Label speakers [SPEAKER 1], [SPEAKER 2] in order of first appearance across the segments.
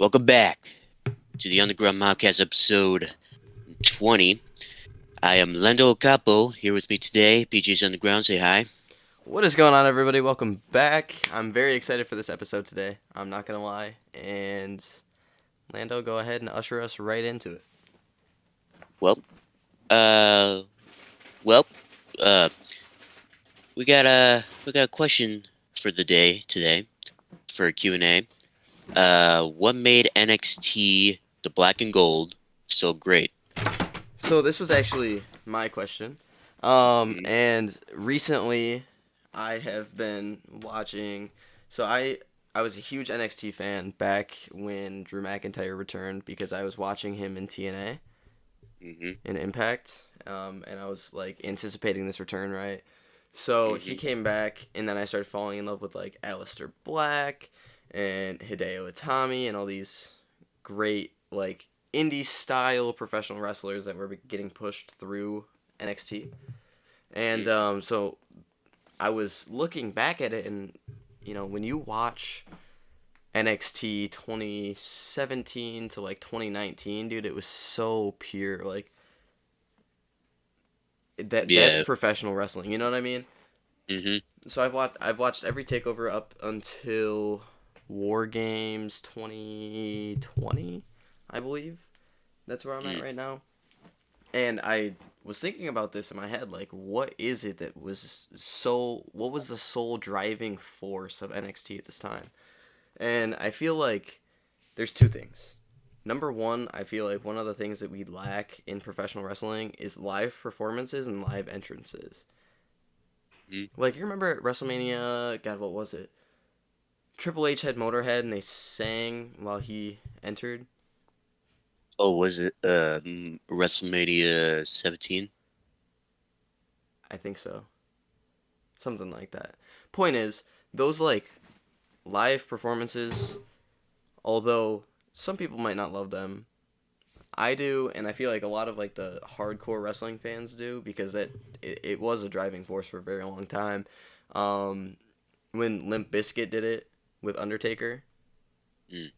[SPEAKER 1] Welcome back to the Underground Mobcast episode 20. I am Lendo Capo, here with me today. PG's Underground, say hi.
[SPEAKER 2] What is going on, everybody? Welcome back. I'm very excited for this episode today. I'm not going to lie. And Lando, go ahead and usher us right into it.
[SPEAKER 1] Well, uh, well, uh, we got a question for the day today for a Q&A. What made NXT the black and gold so great?
[SPEAKER 2] So this was actually my question.
[SPEAKER 1] Mhm.
[SPEAKER 2] And recently I have been watching. So I was a huge NXT fan back when Drew McIntyre returned because I was watching him in TNA
[SPEAKER 1] Mhm.
[SPEAKER 2] in Impact. And I was like anticipating this return, right? So he
[SPEAKER 1] Mhm.
[SPEAKER 2] came back, and then I started falling in love with like Aleister Black and Hideo Itami and all these great like indie style professional wrestlers that were getting pushed through NXT. And
[SPEAKER 1] Mhm.
[SPEAKER 2] so I was looking back at it, and when you watch NXT 2017 to like 2019, dude, it was so pure. Like that's
[SPEAKER 1] Yeah.
[SPEAKER 2] professional wrestling. You know what I mean?
[SPEAKER 1] Mhm.
[SPEAKER 2] So I've watched every takeover up until War Games 2020, I believe. That's where I'm at
[SPEAKER 1] Mhm.
[SPEAKER 2] right now. And I was thinking about this in my head, like, what is it that was so? What was the sole driving force of NXT at this time? And I feel like there's two things. Number one, I feel like one of the things that we lack in professional wrestling is live performances and live entrances.
[SPEAKER 1] Mhm.
[SPEAKER 2] Like, you remember at WrestleMania? God, what was it? Triple H had Motorhead and they sang while he entered.
[SPEAKER 1] Oh, was it WrestleMania 17?
[SPEAKER 2] I think so. Something like that. Point is, those like live performances, although some people might not love them, I do, and I feel like a lot of like the hardcore wrestling fans do because it was a driving force for a very long time. Um, when Limp Bizkit did it with Undertaker,
[SPEAKER 1] Mm.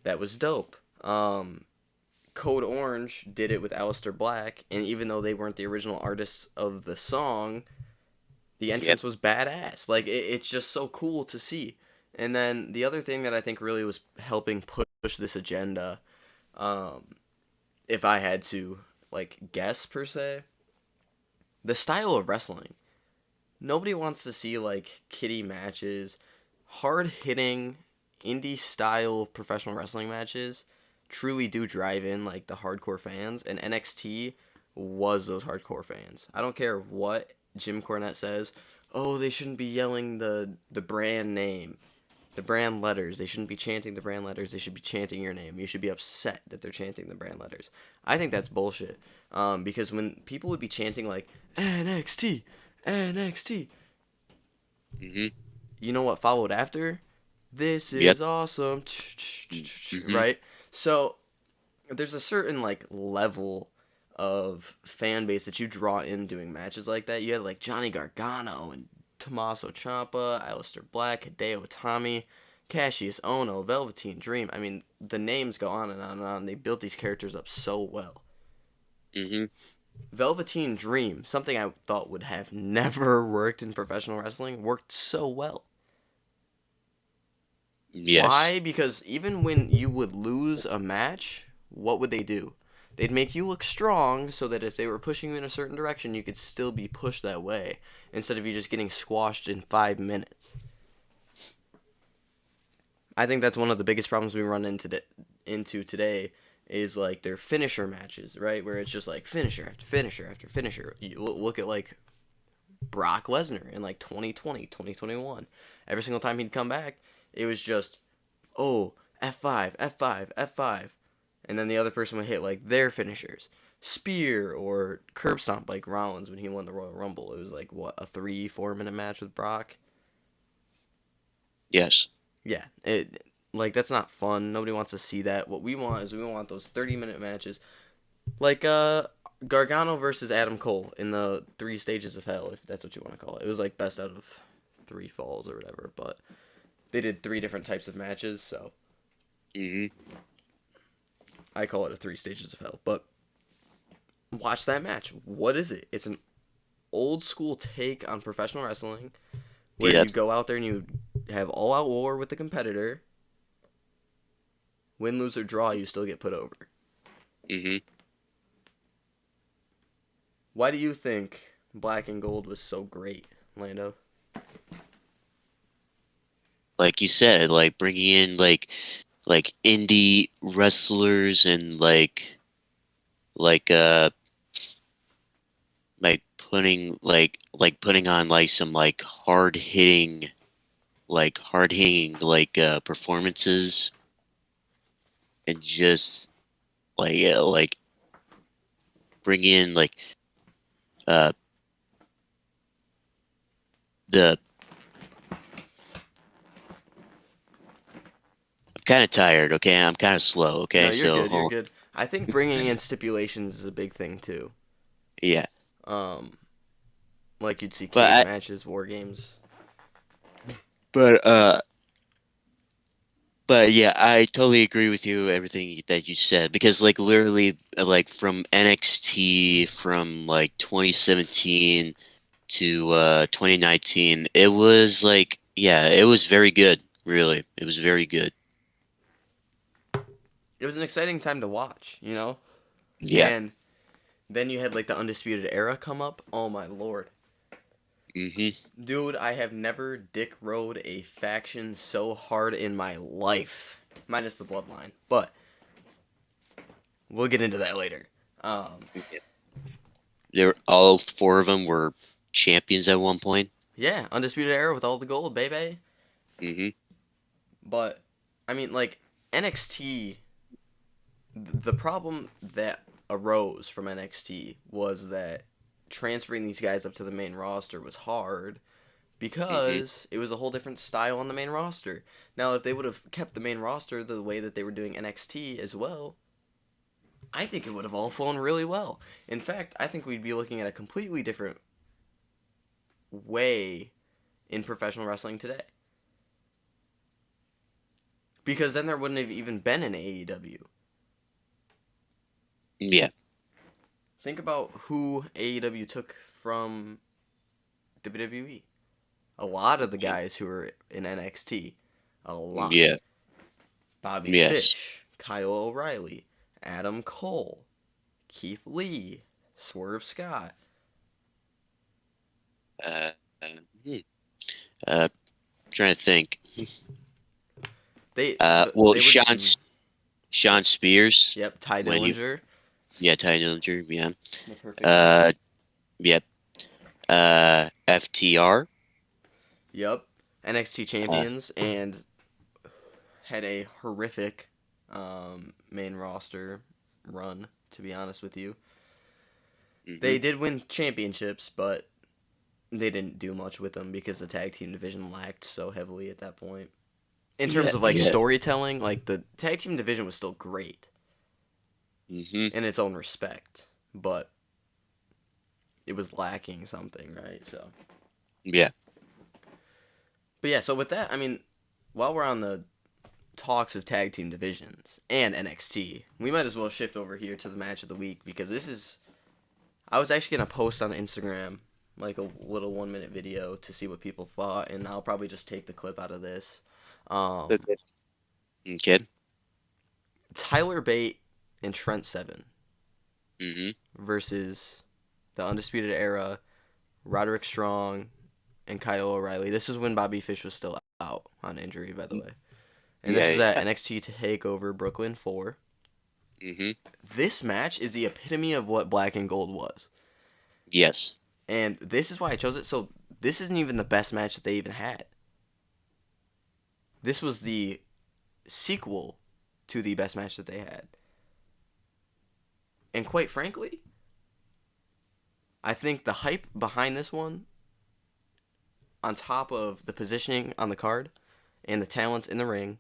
[SPEAKER 2] that was dope. Code Orange did it with Aleister Black, and even though they weren't the original artists of the song, the
[SPEAKER 1] Yep.
[SPEAKER 2] entrance was badass. Like it's just so cool to see. And then the other thing that I think really was helping push this agenda, um, if I had to like guess per se, the style of wrestling. Nobody wants to see like kiddie matches, hard hitting, indie style professional wrestling matches. Truly do drive in like the hardcore fans, and NXT was those hardcore fans. I don't care what Jim Cornette says. Oh, they shouldn't be yelling the brand name, the brand letters. They shouldn't be chanting the brand letters. They should be chanting your name. You should be upset that they're chanting the brand letters. I think that's bullshit. Because when people would be chanting like NXT, NXT,
[SPEAKER 1] Mhm.
[SPEAKER 2] you know what followed after? This
[SPEAKER 1] Yep.
[SPEAKER 2] is awesome,
[SPEAKER 1] Mhm.
[SPEAKER 2] right? So there's a certain like level of fan base that you draw in doing matches like that. You had like Johnny Gargano and Tommaso Ciampa, Aleister Black, Hideo Itami, Cassius Ono, Velveteen Dream. I mean, the names go on and on and on. They built these characters up so well.
[SPEAKER 1] Mhm.
[SPEAKER 2] Velveteen Dream, something I thought would have never worked in professional wrestling, worked so well.
[SPEAKER 1] Yes.
[SPEAKER 2] Why? Because even when you would lose a match, what would they do? They'd make you look strong so that if they were pushing you in a certain direction, you could still be pushed that way instead of you just getting squashed in 5 minutes. I think that's one of the biggest problems we run into today is like their finisher matches, right? Where it's just like finisher after finisher after finisher. You look at like Brock Lesnar in like 2020, 2021. Every single time he'd come back, it was just oh, F5, F5, F5. And then the other person would hit like their finishers. Spear or curb stomp like Rollins when he won the Royal Rumble. It was like what, a 3-4 minute match with Brock?
[SPEAKER 1] Yes.
[SPEAKER 2] Yeah. It like that's not fun. Nobody wants to see that. What we want is we want those 30-minute matches. Like Gargano versus Adam Cole in the 3 stages of hell, if that's what you want to call it. It was like best out of 3 falls or whatever, but they did 3 different types of matches, so
[SPEAKER 1] Mhm.
[SPEAKER 2] I call it a 3 stages of hell. But watch that match. What is it? It's an old school take on professional wrestling where
[SPEAKER 1] Yep.
[SPEAKER 2] you go out there and you have all out war with the competitor. Win, lose, or draw, you still get put over.
[SPEAKER 1] Mhm.
[SPEAKER 2] Why do you think Black and Gold was so great, Lando?
[SPEAKER 1] Like you said, like bringing in like indie wrestlers and like like putting on like some hard hitting performances, and just like bring in uh the I'm kind of tired. Okay, I'm kind of slow.
[SPEAKER 2] No,
[SPEAKER 1] Okay,
[SPEAKER 2] you're
[SPEAKER 1] so
[SPEAKER 2] good. You're
[SPEAKER 1] hold.
[SPEAKER 2] good. I think bringing in stipulations is a big thing too.
[SPEAKER 1] Yeah,
[SPEAKER 2] Um, like you'd see
[SPEAKER 1] but
[SPEAKER 2] cage matches, war games.
[SPEAKER 1] but uh but yeah, I totally agree with you everything that you said, because like literally like from NXT from like 2017 to 2019, it was like, yeah, it was very good. Really, it was very good.
[SPEAKER 2] It was an exciting time to watch,
[SPEAKER 1] Yeah.
[SPEAKER 2] And then you had like the Undisputed Era come up. Oh my lord.
[SPEAKER 1] Hmm.
[SPEAKER 2] Dude, I have never dick rode a faction so hard in my life. Minus the Bloodline. But we'll get into that later. Um,
[SPEAKER 1] They're all four of them were champions at one point.
[SPEAKER 2] yeah, Undisputed Era with all the gold, baby.
[SPEAKER 1] Hmm.
[SPEAKER 2] But, I mean, like, NXT, the problem that arose from NXT was that transferring these guys up to the main roster was hard
[SPEAKER 1] Hmm.
[SPEAKER 2] because it was a whole different style on the main roster. Now, if they would have kept the main roster the way that they were doing NXT as well, I think it would have all flown really well. In fact, I think we'd be looking at a completely different way in professional wrestling today. Because then there wouldn't have even been an AEW.
[SPEAKER 1] Yeah.
[SPEAKER 2] Think about who AEW took from WWE. A lot of the guys who were in NXT. A lot.
[SPEAKER 1] Yeah.
[SPEAKER 2] Bobby
[SPEAKER 1] Yes.
[SPEAKER 2] Fish, Kyle O'Reilly, Adam Cole, Keith Lee, Swerve Scott.
[SPEAKER 1] Uh, uh, hmm. uh Trying to think.
[SPEAKER 2] They
[SPEAKER 1] Well,
[SPEAKER 2] they were just
[SPEAKER 1] Sean Spears,
[SPEAKER 2] yep, Ty
[SPEAKER 1] when he,
[SPEAKER 2] Dillinger,
[SPEAKER 1] yeah, Ty Dillinger, yeah.
[SPEAKER 2] the perfect man.
[SPEAKER 1] Uh, yep. FTR.
[SPEAKER 2] Yep, NXT
[SPEAKER 1] Uh,
[SPEAKER 2] champions and had a horrific main roster run. To be honest with you,
[SPEAKER 1] hmm.
[SPEAKER 2] they did win championships, but they didn't do much with them because the tag team division lacked so heavily at that point. In
[SPEAKER 1] Yeah,
[SPEAKER 2] terms of like
[SPEAKER 1] yeah.
[SPEAKER 2] storytelling, like the tag team division was still great
[SPEAKER 1] Hmm.
[SPEAKER 2] in its own respect, but it was lacking something, right? So,
[SPEAKER 1] Yeah.
[SPEAKER 2] but yeah, so with that, I mean, while we're on the talks of tag team divisions and NXT, we might as well shift over here to the match of the week because this is. I was actually gonna post on Instagram like a little 1 minute video to see what people thought, and I'll probably just take the clip out of this. Um,
[SPEAKER 1] Okay. Okay.
[SPEAKER 2] Tyler Bate and Trent Seven
[SPEAKER 1] Hmm.
[SPEAKER 2] versus the Undisputed Era, Roderick Strong, and Kyle O'Reilly. This is when Bobby Fish was still out on injury, by the way. And this is
[SPEAKER 1] Yeah.
[SPEAKER 2] at NXT Takeover Brooklyn 4.
[SPEAKER 1] Hmm.
[SPEAKER 2] This match is the epitome of what Black and Gold was.
[SPEAKER 1] Yes.
[SPEAKER 2] And this is why I chose it. So, this isn't even the best match that they even had. This was the sequel to the best match that they had. And quite frankly, I think the hype behind this one, on top of the positioning on the card and the talents in the ring,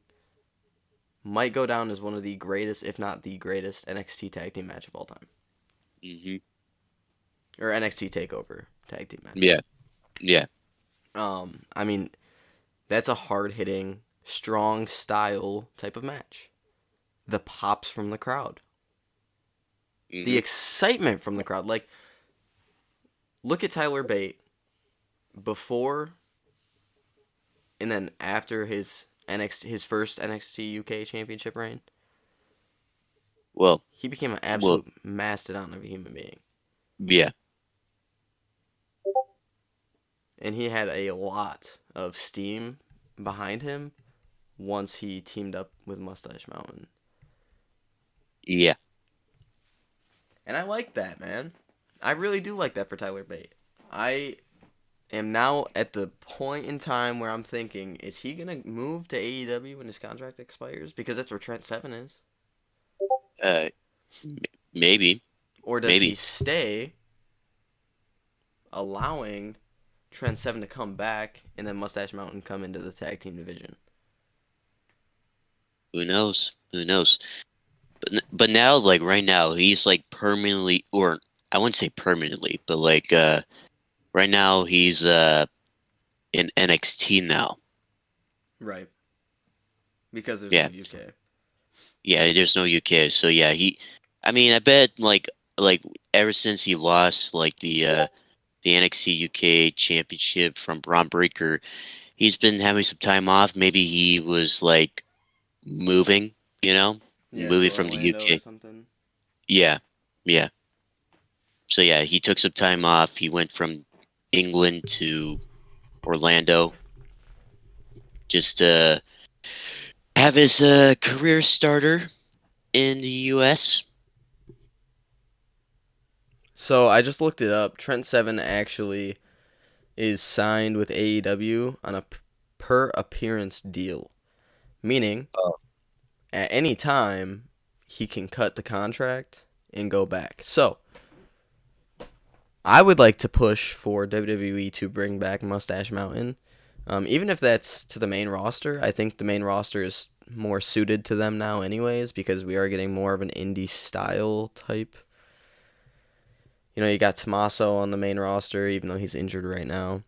[SPEAKER 2] might go down as one of the greatest, if not the greatest, NXT tag team match of all time.
[SPEAKER 1] Hmm.
[SPEAKER 2] Or NXT Takeover tag team match.
[SPEAKER 1] Yeah. Yeah.
[SPEAKER 2] I mean, that's a hard hitting, strong style type of match. the pops from the crowd, the
[SPEAKER 1] Hmm.
[SPEAKER 2] excitement from the crowd. Like, look at Tyler Bate before and then after his first NXT UK Championship reign.
[SPEAKER 1] Well,
[SPEAKER 2] He became an
[SPEAKER 1] well,
[SPEAKER 2] absolute mastodon of a human being,
[SPEAKER 1] yeah,
[SPEAKER 2] and he had a lot of steam behind him once he teamed up with Mustache Mountain.
[SPEAKER 1] yeah.
[SPEAKER 2] And I like that, man. I really do like that for Tyler Bate. I am now at the point in time where I'm thinking, is he going to move to AEW when his contract expires? Because that's where Trent Seven is.
[SPEAKER 1] Uh, m- maybe,
[SPEAKER 2] Or does he
[SPEAKER 1] maybe.
[SPEAKER 2] stay, allowing Trent Seven to come back and then Mustache Mountain come into the tag team division?
[SPEAKER 1] Who knows? Who knows? But now, like right now, he's like permanently, or I wouldn't say permanently, but like right now he's in NXT now.
[SPEAKER 2] Right. Because there's no
[SPEAKER 1] Yeah,
[SPEAKER 2] UK.
[SPEAKER 1] yeah. There's no UK, so yeah, he. I mean, I bet like ever since he lost like the NXT UK Championship from Braun Breaker, he's been having some time off. Maybe he was like moving, you know,
[SPEAKER 2] Yeah, to
[SPEAKER 1] moving from the
[SPEAKER 2] Orlando or
[SPEAKER 1] UK.
[SPEAKER 2] something.
[SPEAKER 1] Yeah, yeah. So yeah, he took some time off. He went from England to Orlando just to have his career starter in the US.
[SPEAKER 2] So I just looked it up. Trent Seven actually is signed with AEW on a per appearance deal, meaning
[SPEAKER 1] Oh.
[SPEAKER 2] at any time he can cut the contract and go back. So I would like to push for WWE to bring back Mustache Mountain. Even if that's to the main roster, I think the main roster is more suited to them now, anyways, because we are getting more of an indie style type. You know, you got Tommaso on the main roster, even though he's injured right now.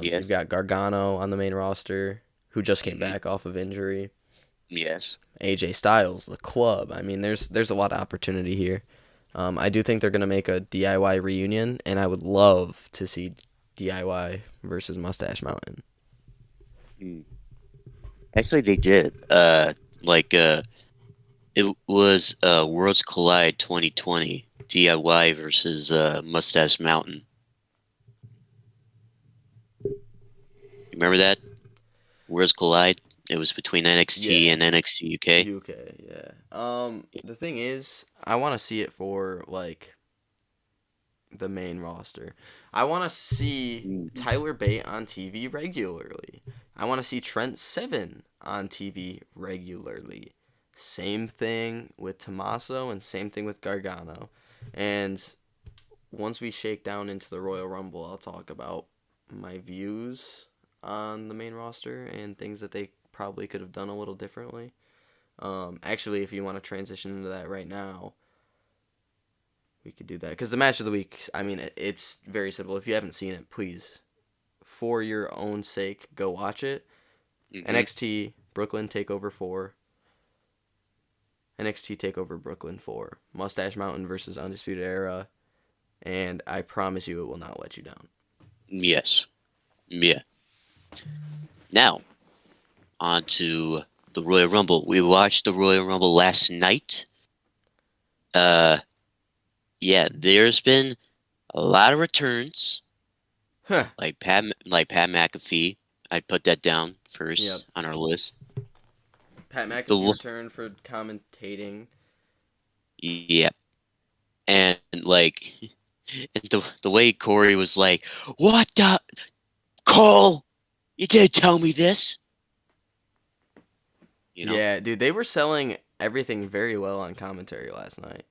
[SPEAKER 2] You've
[SPEAKER 1] Yes.
[SPEAKER 2] got Gargano on the main roster, who just came
[SPEAKER 1] Hmm.
[SPEAKER 2] back off of injury.
[SPEAKER 1] Yes.
[SPEAKER 2] AJ Styles, the club. I mean, there's a lot of opportunity here. I do think they're gonna make a DIY reunion, and I would love to see DIY versus Mustache Mountain.
[SPEAKER 1] Mm. Actually, they did. Like it was Worlds Collide 2020 DIY versus Mustache Mountain. You remember that? Worlds Collide. It was between NXT
[SPEAKER 2] Yeah,
[SPEAKER 1] and NXT UK.
[SPEAKER 2] UK. Yeah. The thing is, I want to see it for like the main roster. I want to see
[SPEAKER 1] Mhm.
[SPEAKER 2] Tyler Bate on TV regularly. I want to see Trent Seven on TV regularly. Same thing with Tommaso and same thing with Gargano. And once we shake down into the Royal Rumble, I'll talk about my views on the main roster and things that they probably could have done a little differently. Actually, if you want to transition into that right now, we could do that. Because the match of the week, I mean, it's very simple. If you haven't seen it, please, for your own sake, go watch it.
[SPEAKER 1] Mhm.
[SPEAKER 2] NXT Brooklyn Takeover 4. NXT Takeover Brooklyn 4. Mustache Mountain versus Undisputed Era. And I promise you it will not let you down.
[SPEAKER 1] Yes. Yeah. Now on to the Royal Rumble. We watched the Royal Rumble last night. Uh, yeah, there's been a lot of returns,
[SPEAKER 2] Huh.
[SPEAKER 1] like Pat McAfee. I put that down
[SPEAKER 2] Yep.
[SPEAKER 1] first on our list.
[SPEAKER 2] Pat
[SPEAKER 1] The
[SPEAKER 2] McAfee
[SPEAKER 1] l-
[SPEAKER 2] returned for commentating.
[SPEAKER 1] yeah, and like and the way Corey was like, "What the Cole? You didn't tell me this." You know?
[SPEAKER 2] Yeah, dude, they were selling everything very well on commentary last night.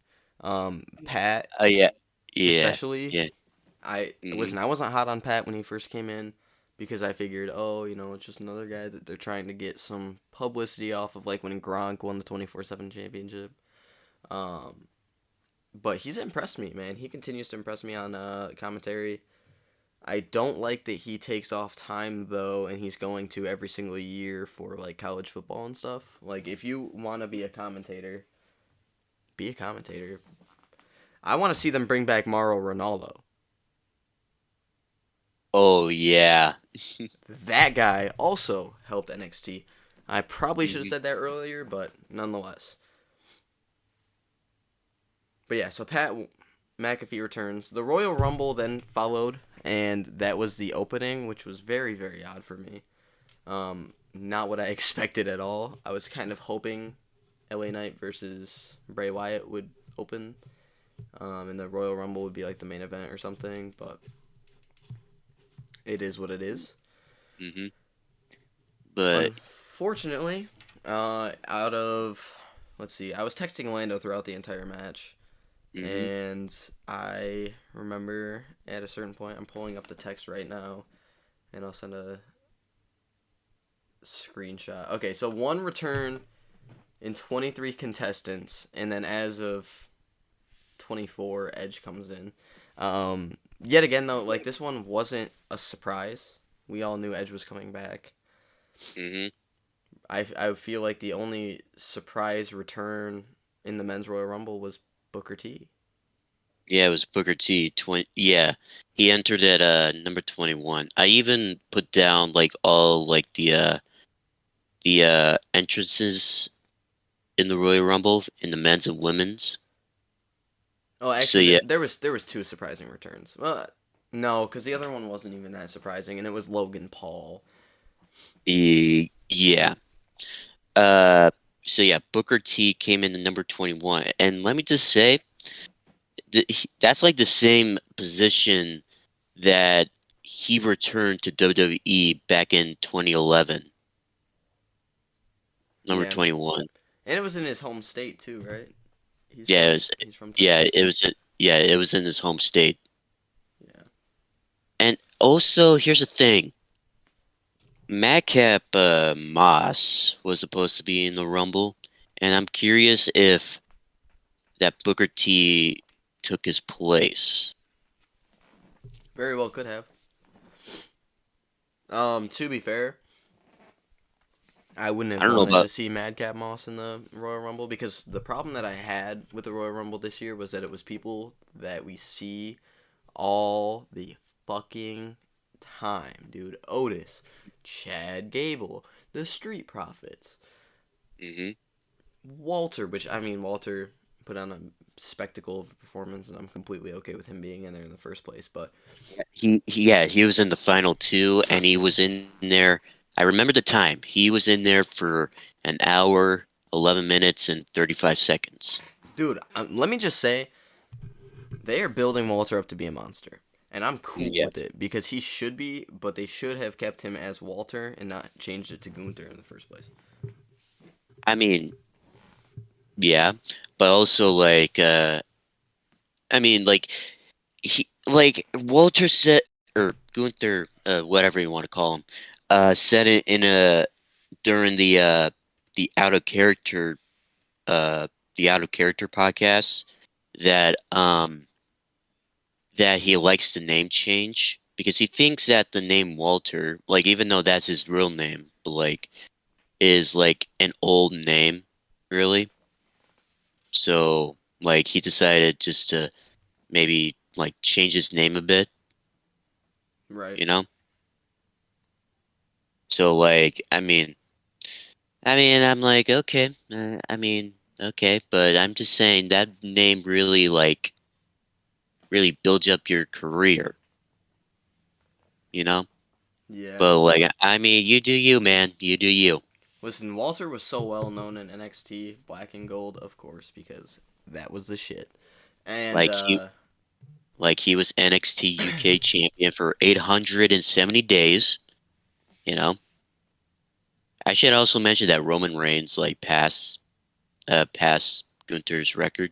[SPEAKER 2] Pat,
[SPEAKER 1] Yeah, yeah,
[SPEAKER 2] especially,
[SPEAKER 1] yeah.
[SPEAKER 2] I
[SPEAKER 1] Hmm.
[SPEAKER 2] listen. I wasn't hot on Pat when he first came in because I figured, oh, it's just another guy that they're trying to get some publicity off of, like when Gronk won the 24/7 championship. Um, but he's impressed me, man. He continues to impress me on commentary. I don't like that he takes off time though, and he's going to every single year for like college football and stuff. Like, if you want to be a commentator, be a commentator. I want to see them bring back Mauro Ronaldo.
[SPEAKER 1] Oh yeah.
[SPEAKER 2] That guy also helped NXT. I probably should have
[SPEAKER 1] Mhm.
[SPEAKER 2] said that earlier, but nonetheless. But yeah, so Pat McAfee returns. The Royal Rumble then followed, and that was the opening, which was very, very odd for me. Not what I expected at all. I was kind of hoping LA Knight versus Bray Wyatt would open, and the Royal Rumble would be like the main event or something, but it is what it is.
[SPEAKER 1] Mhm. But
[SPEAKER 2] Unfortunately, out of let's see, I was texting Lando throughout the entire match,
[SPEAKER 1] mhm.
[SPEAKER 2] and I remember at a certain point, I'm pulling up the text right now, and I'll send a screenshot. Okay, so one return in 23 contestants, and then as of 24, Edge comes in. Yet again, though, like this one wasn't a surprise. We all knew Edge was coming back.
[SPEAKER 1] Mhm.
[SPEAKER 2] I feel like the only surprise return in the men's Royal Rumble was Booker T.
[SPEAKER 1] Yeah, it was Booker T. 20. Yeah, he entered at number 21. I even put down like all like the entrances in the Royal Rumble in the men's and women's.
[SPEAKER 2] Oh,
[SPEAKER 1] So
[SPEAKER 2] actually,
[SPEAKER 1] yeah,
[SPEAKER 2] there was two surprising returns. Well, no, because the other one wasn't even that surprising, and it was Logan Paul.
[SPEAKER 1] yeah. Uh, so yeah, Booker T came in at number 21, and let me just say that's like the same position that he returned to WWE back in 2011, number
[SPEAKER 2] Yeah, and
[SPEAKER 1] 21.
[SPEAKER 2] it was in his home state too, right? He's
[SPEAKER 1] Yeah,
[SPEAKER 2] from he's from
[SPEAKER 1] yeah,
[SPEAKER 2] Texas.
[SPEAKER 1] it was in his home state.
[SPEAKER 2] Yeah.
[SPEAKER 1] And also, here's the thing. Madcap Moss was supposed to be in the Rumble, and I'm curious if that Booker T took his place.
[SPEAKER 2] Very well could have. To be fair, I wouldn't
[SPEAKER 1] I
[SPEAKER 2] have
[SPEAKER 1] don't know
[SPEAKER 2] wanted to
[SPEAKER 1] about.
[SPEAKER 2] see Madcap Moss in the Royal Rumble because the problem that I had with the Royal Rumble this year was that it was people that we see all the fucking time, dude. Otis, Chad Gable, the Street Profits,
[SPEAKER 1] Mhm.
[SPEAKER 2] Walter, which I mean Walter put on a spectacle of a performance, and I'm completely okay with him being in there in the first place. But
[SPEAKER 1] Yeah, he was in the final two, and he was in there. I remember the time. He was in there for an hour, 11 minutes, and 35 seconds.
[SPEAKER 2] dude, let me just say they are building Walter up to be a monster. And I'm cool
[SPEAKER 1] Yeah.
[SPEAKER 2] with it because he should be, but they should have kept him as Walter and not changed it to Gunther in the first place.
[SPEAKER 1] I mean, yeah, but also I mean, like Walter said, or Gunther, whatever you want to call him, said it in a during the out of character, uh, the out of character podcast that that he likes the name change because he thinks that the name Walter, like even though that's his real name, but like is like an old name, really. So like he decided just to maybe like change his name a bit,
[SPEAKER 2] Right.
[SPEAKER 1] you know? So like I mean I'm like okay, okay, but I'm just saying that name really like really builds up your career, you know?
[SPEAKER 2] Yeah.
[SPEAKER 1] But like I mean you do you, man. You do you.
[SPEAKER 2] Listen, Walter was so well known in NXT, Black and Gold, of course, because that was the shit. And
[SPEAKER 1] Like he was NXT UK champion for 870 days, you know? I should also mention that Roman Reigns like passed Gunther's record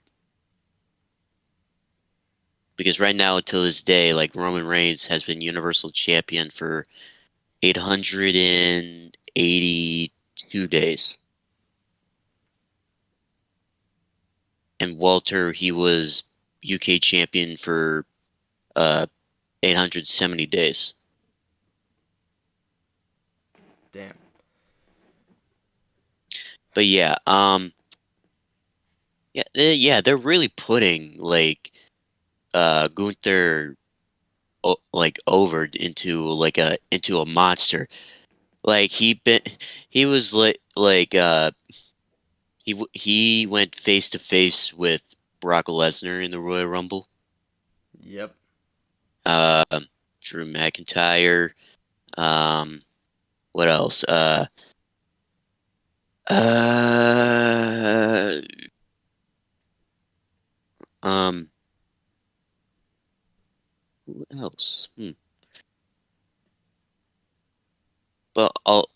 [SPEAKER 1] because right now until this day like Roman Reigns has been Universal Champion for 882 days. And Walter he was UK champion for uh 870 days.
[SPEAKER 2] Damn.
[SPEAKER 1] But yeah, yeah, they're really putting like Gunther like over into a monster. Like he was he went face to face with Brock Lesnar in the Royal Rumble.
[SPEAKER 2] Yep.
[SPEAKER 1] Um, Drew McIntyre. Um, what else? Uh, um, who else? But all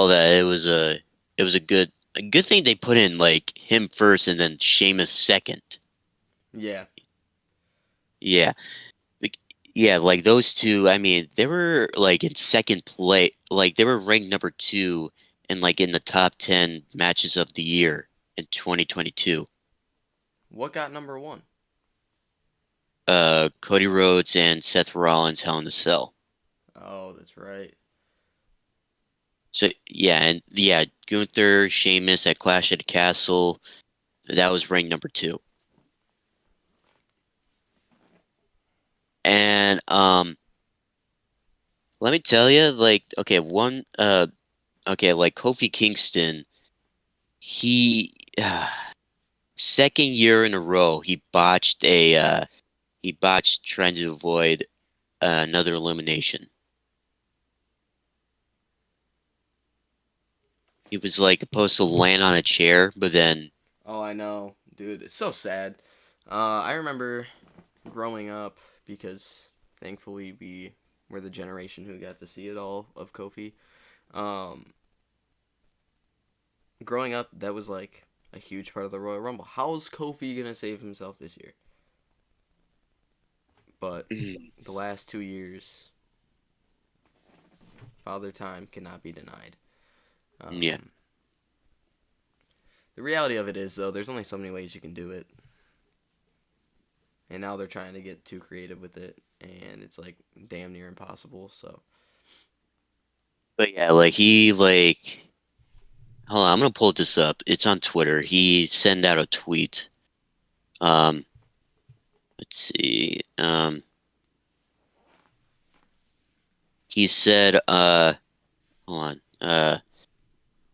[SPEAKER 1] that it was a good thing they put in like him first and then Sheamus second.
[SPEAKER 2] Yeah.
[SPEAKER 1] Yeah. Bec- Yeah, like those two, I mean, they were like in second place, like they were ranked number two and like in the top 10 matches of the year in 2022.
[SPEAKER 2] What got number one?
[SPEAKER 1] Cody Rhodes and Seth Rollins Hell in a Cell.
[SPEAKER 2] Oh, that's right.
[SPEAKER 1] So yeah, and yeah, Gunther, Sheamus at Clash at the Castle, that was ranked number two. And let me tell you, like, okay, like Kofi Kingston, he second year in a row he botched trying to avoid another elimination. He was like supposed to land on a chair, but then
[SPEAKER 2] Oh, I know, dude. It's so sad. I remember growing up because thankfully we were the generation who got to see it all of Kofi. Um, Growing up, that was like a huge part of the Royal Rumble. How's Kofi gonna save himself this year? But the last 2 years, Father Time cannot be denied.
[SPEAKER 1] yeah,
[SPEAKER 2] Um, the reality of it is, though, there's only so many ways you can do it, and now they're trying to get too creative with it, and it's like damn near impossible. So
[SPEAKER 1] but yeah, like he like hold on, I'm gonna pull this up. It's on Twitter. He sent out a tweet. Um, let's see. He said, hold on.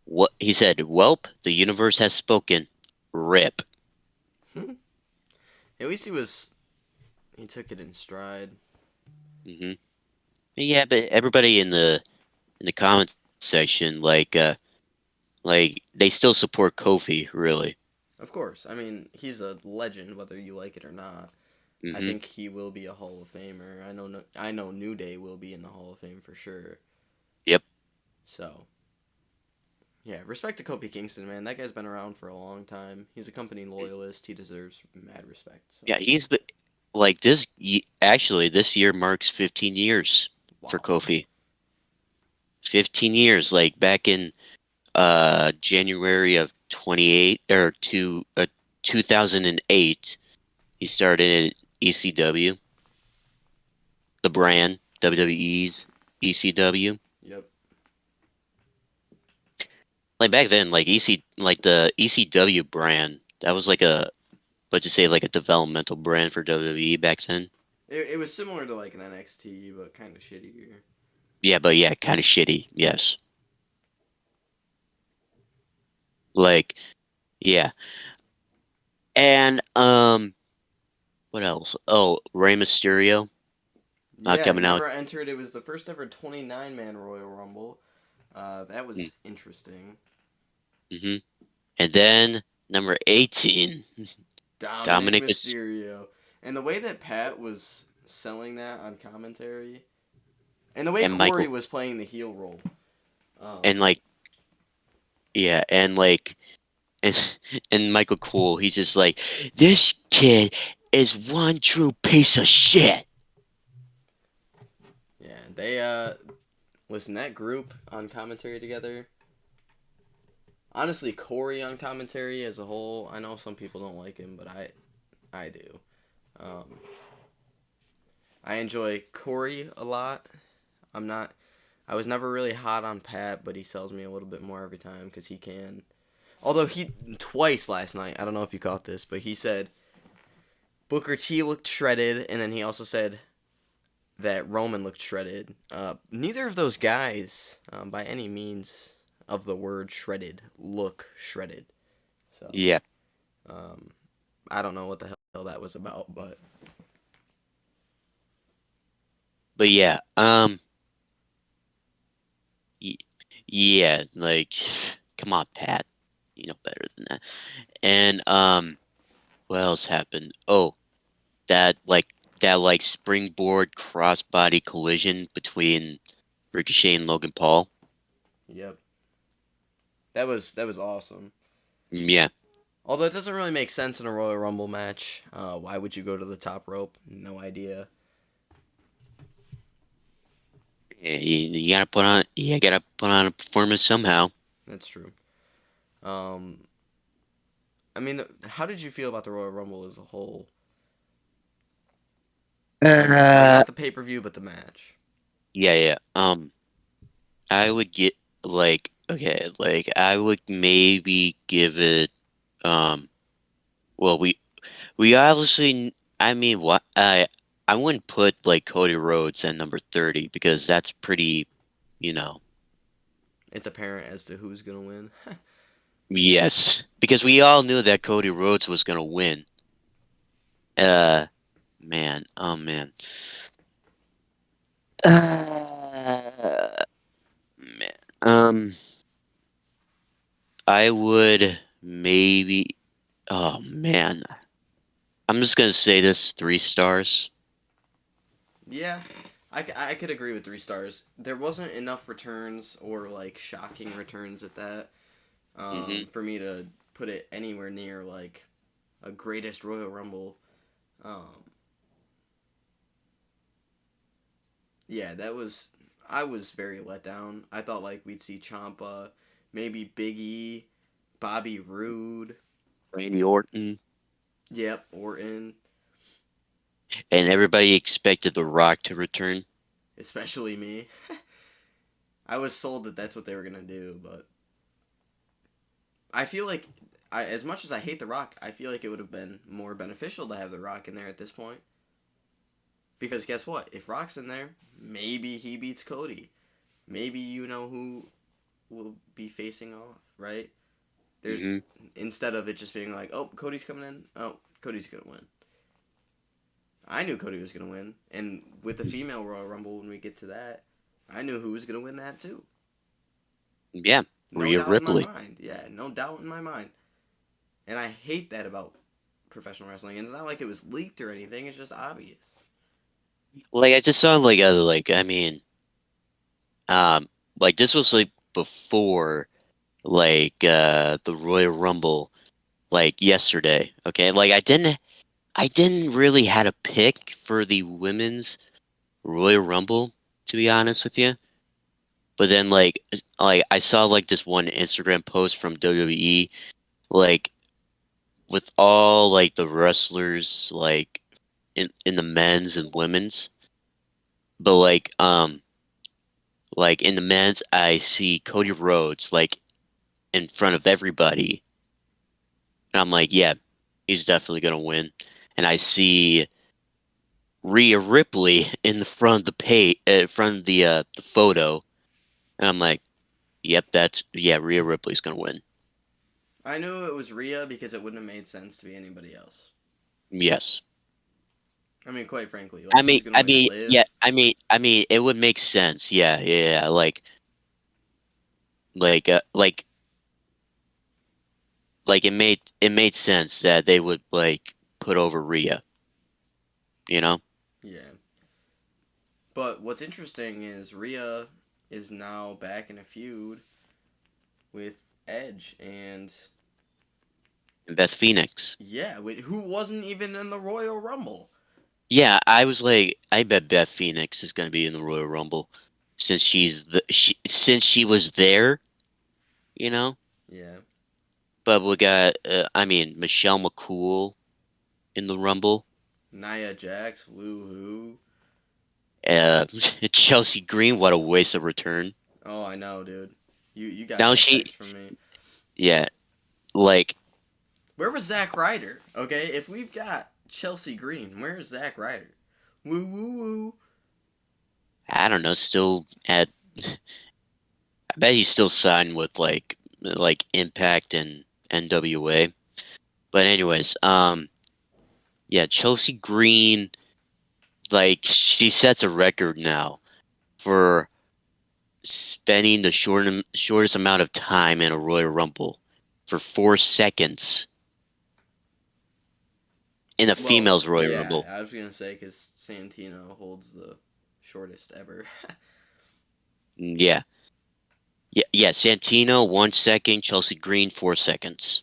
[SPEAKER 1] What he said, "Welp, the universe has spoken. Rip."
[SPEAKER 2] at least he took it in stride.
[SPEAKER 1] hmm Yeah, but everybody in the comments section, like they still support Kofi, really.
[SPEAKER 2] Of course, I mean he's a legend, whether you like it or not. I
[SPEAKER 1] hmm
[SPEAKER 2] think he will be a Hall of Famer. I know New Day will be in the Hall of Fame for sure.
[SPEAKER 1] Yep.
[SPEAKER 2] So yeah, respect to Kofi Kingston, man. That guy's been around for a long time. He's a company loyalist. He deserves mad respect. So
[SPEAKER 1] Yeah, actually this year marks 15 years for
[SPEAKER 2] wow.
[SPEAKER 1] Kofi. 15 years, like back in January of 28 or 2008, he started at ECW, the brand WWE's ECW.
[SPEAKER 2] Yep.
[SPEAKER 1] Like back then, like the ECW brand, that was like let's just say like a developmental brand for WWE back then.
[SPEAKER 2] It was similar to like an NXT, but kind of shittier.
[SPEAKER 1] Yeah, but yeah, kind of shitty. Yes. Like, yeah. And what else? Oh, Rey Mysterio
[SPEAKER 2] Yeah,
[SPEAKER 1] coming out.
[SPEAKER 2] never entered. It was the first ever 29-man Royal Rumble. That was interesting.
[SPEAKER 1] Mm-hmm. And then number 18,
[SPEAKER 2] Dominik
[SPEAKER 1] Dominic is
[SPEAKER 2] Mysterio. And the way that Pat was selling that on commentary, and the way
[SPEAKER 1] and
[SPEAKER 2] Corey
[SPEAKER 1] Michael
[SPEAKER 2] was playing the heel role. Um,
[SPEAKER 1] and like yeah, and like and and Michael Cool, he's just like, this kid is one true piece of shit.
[SPEAKER 2] yeah, they listen, that group on commentary together. Honestly, Corey on commentary as a whole, I know some people don't like him, but I do. Um, I enjoy Corey a lot. I'm not. I was never really hot on Pat, but he sells me a little bit more every time because he can. Although he twice last night, I don't know if you caught this, but he said Booker T looked shredded, and then he also said that Roman looked shredded. Neither of those guys, by any means of the word shredded, look shredded. So
[SPEAKER 1] Yeah,
[SPEAKER 2] um, I don't know what the hell that was about, but
[SPEAKER 1] but yeah, y yeah, like, come on, Pat, you know better than that. And what else happened? Oh, that like that like springboard crossbody collision between Ricochet and Logan Paul.
[SPEAKER 2] yep, that was awesome.
[SPEAKER 1] Yeah,
[SPEAKER 2] Although it doesn't really make sense in a Royal Rumble match. Why would you go to the top rope? No idea.
[SPEAKER 1] yeah, you gotta put on a performance somehow.
[SPEAKER 2] That's true. Um, I mean, how did you feel about the Royal Rumble as a whole? Like
[SPEAKER 1] Uh,
[SPEAKER 2] not the pay per view, but the match.
[SPEAKER 1] yeah, yeah. I would get okay, like I would maybe give it um well we obviously I mean what I wouldn't put like Cody Rhodes at number 30 because that's pretty, you know.
[SPEAKER 2] It's apparent as to who's gonna win.
[SPEAKER 1] Yes, because we all knew that Cody Rhodes was gonna win. Uh man, oh man. Man. I would maybe oh man. I'm just gonna say this 3 stars.
[SPEAKER 2] Yeah, I could agree with 3 stars. There wasn't enough returns or like shocking returns at that
[SPEAKER 1] Hmm.
[SPEAKER 2] for me to put it anywhere near like a greatest Royal Rumble. Um, yeah, that was I was very let down. I thought like we'd see Champa, maybe Big E, Bobby Roode,
[SPEAKER 1] Randy Orton.
[SPEAKER 2] yep, Orton,
[SPEAKER 1] And everybody expected The Rock to return.
[SPEAKER 2] especially me. I was sold that that's what they were gonna do, but I feel like as much as I hate The Rock, I feel like it would have been more beneficial to have The Rock in there at this point. Because guess what? If Rock's in there, maybe he beats Cody. Maybe you know who will be facing off, right? There's
[SPEAKER 1] Hmm.
[SPEAKER 2] instead of it just being like, oh, Cody's coming in. Oh, Cody's gonna win. I knew Cody was gonna win, and with the female Royal Rumble, when we get to that, I knew who was gonna win that too.
[SPEAKER 1] Yeah,
[SPEAKER 2] No
[SPEAKER 1] Rhea
[SPEAKER 2] doubt in my
[SPEAKER 1] Ripley.
[SPEAKER 2] mind. Yeah, no doubt in my mind. And I hate that about professional wrestling. And it's not like it was leaked or anything. It's just obvious.
[SPEAKER 1] Like I just saw like other like I mean, um, like this was like before the Royal Rumble like yesterday. Okay, like I didn't really had a pick for the women's Royal Rumble to be honest with you. But then like I saw like this one Instagram post from WWE like with all like the wrestlers like in the men's and women's. But like in the men's I see Cody Rhodes like in front of everybody. And I'm like, yeah, he's definitely gonna win. And I see Rhea Ripley in the front of the front of the photo. And I'm like, yep, that's yeah, Rhea Ripley's gonna win.
[SPEAKER 2] I knew it was Rhea because it wouldn't have made sense to be anybody else.
[SPEAKER 1] Yes.
[SPEAKER 2] I mean, quite frankly, like who's gonna win?
[SPEAKER 1] Yeah,
[SPEAKER 2] Liv?
[SPEAKER 1] it would make sense. Yeah, yeah, yeah. Like it made sense that they would like put over Rhea, you know?
[SPEAKER 2] Yeah. But what's interesting is Rhea is now back in a feud with Edge, and
[SPEAKER 1] And Beth Phoenix.
[SPEAKER 2] yeah, who wasn't even in the Royal Rumble.
[SPEAKER 1] Yeah, I was like, I bet Beth Phoenix is gonna be in the Royal Rumble since she was there, you know?
[SPEAKER 2] Yeah.
[SPEAKER 1] But we got I mean Michelle McCool in the Rumble.
[SPEAKER 2] Nia Jax, woohoo.
[SPEAKER 1] Uh, Chelsea Green, what a waste of return.
[SPEAKER 2] Oh, I know, dude. You got
[SPEAKER 1] Now
[SPEAKER 2] that
[SPEAKER 1] she,
[SPEAKER 2] text from me.
[SPEAKER 1] yeah, like
[SPEAKER 2] Where was Zack Ryder? Okay, if we've got Chelsea Green, where's Zack Ryder? Woo woo woo.
[SPEAKER 1] I don't know, still at. I bet he's still signed with like Impact and NWA. But anyways, yeah, Chelsea Green, like she sets a record now for spending the shortest amount of time in a Royal Rumble for 4 seconds in a
[SPEAKER 2] Well,
[SPEAKER 1] female's Royal
[SPEAKER 2] yeah,
[SPEAKER 1] Rumble.
[SPEAKER 2] I was gonna say because Santino holds the shortest ever.
[SPEAKER 1] Yeah, yeah. Santino 1 second, Chelsea Green 4 seconds.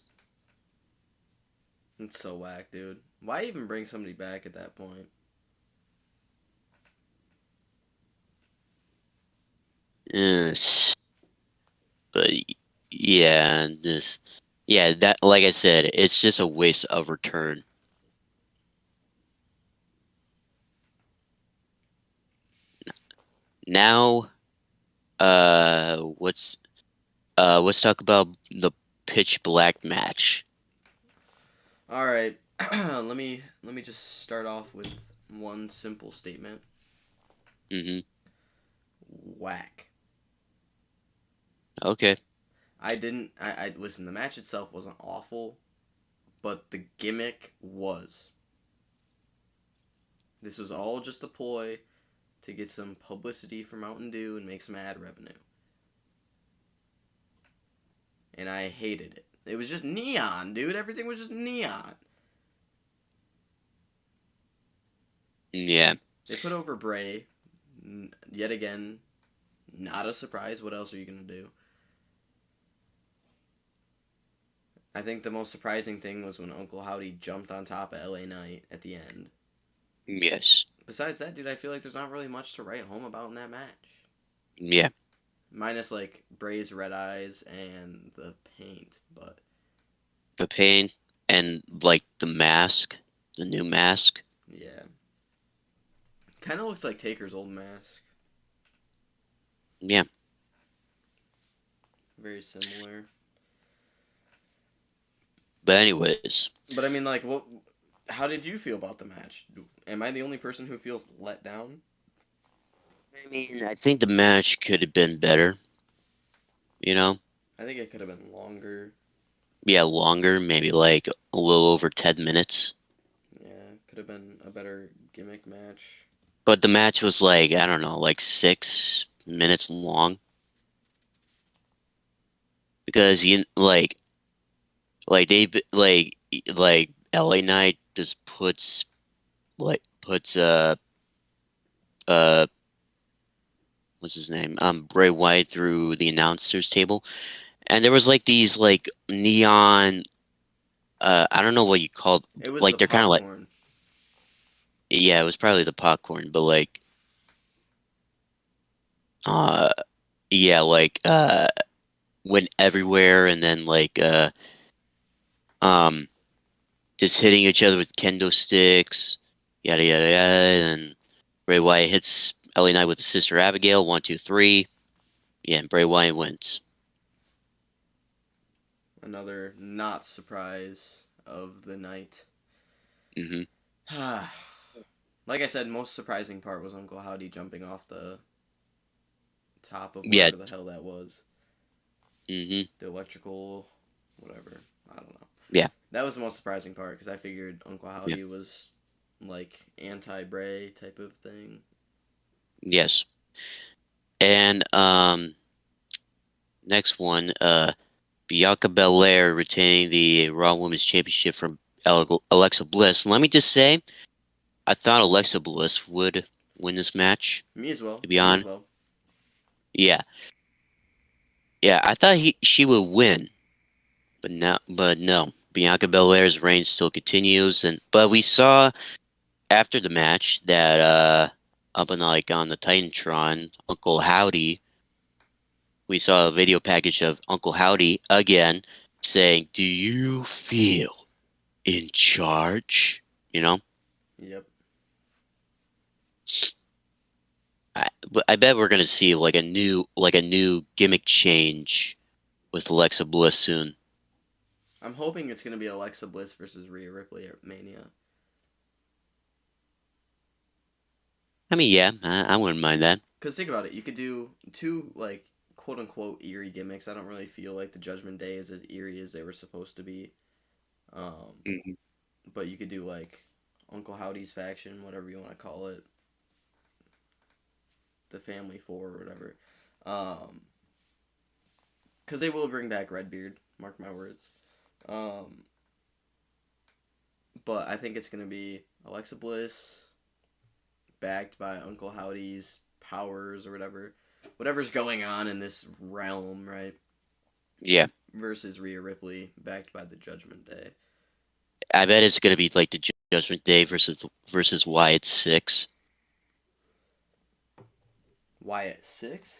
[SPEAKER 2] It's so whack, dude. Why even bring somebody back at that point?
[SPEAKER 1] Uh, but yeah, yeah, that like I said, it's just a waste of return. Now, what's let's talk about the pitch black match.
[SPEAKER 2] All right, let me just start off with one simple statement.
[SPEAKER 1] Hmm.
[SPEAKER 2] Whack.
[SPEAKER 1] Okay.
[SPEAKER 2] I didn't. I listen. The match itself wasn't awful, but the gimmick was. This was all just a ploy to get some publicity for Mountain Dew and make some ad revenue. And I hated it. It was just neon, dude. Everything was just neon.
[SPEAKER 1] Yeah.
[SPEAKER 2] They put over Bray. Yet again, not a surprise. What else are you going to do? I think the most surprising thing was when Uncle Howdy jumped on top of LA Knight at the end.
[SPEAKER 1] Yes.
[SPEAKER 2] Besides that, dude, I feel like there's not really much to write home about in that match.
[SPEAKER 1] Yeah.
[SPEAKER 2] Minus, like, Bray's red eyes and the paint, but.
[SPEAKER 1] The pain and like the mask, the new mask.
[SPEAKER 2] Yeah. Kind of looks like Taker's old mask.
[SPEAKER 1] Yeah.
[SPEAKER 2] Very similar.
[SPEAKER 1] But anyways,
[SPEAKER 2] But I mean, like, what? How did you feel about the match? Am I the only person who feels let down?
[SPEAKER 1] I mean, I think the match could have been better. You know,
[SPEAKER 2] I think it could have been longer.
[SPEAKER 1] yeah, longer, maybe like a little over 10 minutes.
[SPEAKER 2] Yeah, could have been a better gimmick match.
[SPEAKER 1] But the match was like I don't know, like 6 minutes long because you like they like LA Knight just puts uh what's his name Bray Wyatt through the announcers table, and there was like these like neon I don't know what you call,
[SPEAKER 2] It was
[SPEAKER 1] like
[SPEAKER 2] the
[SPEAKER 1] they're kind of like,
[SPEAKER 2] popcorn.
[SPEAKER 1] yeah, it was probably the popcorn, but like uh yeah, like went everywhere, and then like um just hitting each other with kendo sticks, yada yada yada, and Bray Wyatt hits LA Knight with his sister Abigail, 1 2 3, yeah, and Bray Wyatt wins.
[SPEAKER 2] Another not surprise of the night.
[SPEAKER 1] Hmm.
[SPEAKER 2] Like I said, most surprising part was Uncle Howdy jumping off the top of
[SPEAKER 1] Yeah.
[SPEAKER 2] whatever the hell that was.
[SPEAKER 1] Hmm.
[SPEAKER 2] The electrical, whatever. I don't know.
[SPEAKER 1] Yeah.
[SPEAKER 2] That was the most surprising part because I figured Uncle
[SPEAKER 1] Yeah.
[SPEAKER 2] Howdy was like anti Bray type of thing.
[SPEAKER 1] Yes. And next one, Bianca Belair retaining the Raw Women's Championship from Alexa Bliss. Let me just say, I thought Alexa Bliss would win this match,
[SPEAKER 2] Me as well.
[SPEAKER 1] to be
[SPEAKER 2] Me as
[SPEAKER 1] honest.
[SPEAKER 2] well.
[SPEAKER 1] Yeah. Yeah, I thought she would win, but no. Bianca Belair's reign still continues, and but we saw after the match that up in like on the Titantron, Uncle Howdy, we saw a video package of Uncle Howdy again saying, "Do you feel in charge?" You know?
[SPEAKER 2] Yep.
[SPEAKER 1] I bet we're gonna see like a new gimmick change with Alexa Bliss soon.
[SPEAKER 2] I'm hoping it's gonna be Alexa Bliss versus Rhea Ripley at Mania.
[SPEAKER 1] I mean, yeah, I wouldn't mind that.
[SPEAKER 2] Cause think about it, you could do two like quote unquote eerie gimmicks. I don't really feel like the Judgment Day is as eerie as they were supposed to be. Um,
[SPEAKER 1] Hmm.
[SPEAKER 2] but you could do like Uncle Howdy's faction, whatever you want to call it, the Family Four or whatever. Um, Cause they will bring back Redbeard. Mark my words. Um, but I think it's gonna be Alexa Bliss backed by Uncle Howdy's powers or whatever's going on in this realm, right?
[SPEAKER 1] Yeah,
[SPEAKER 2] Versus Rhea Ripley backed by the Judgment Day.
[SPEAKER 1] I bet it's gonna be like the Judgment Day versus Wyatt Six.
[SPEAKER 2] Wyatt 6?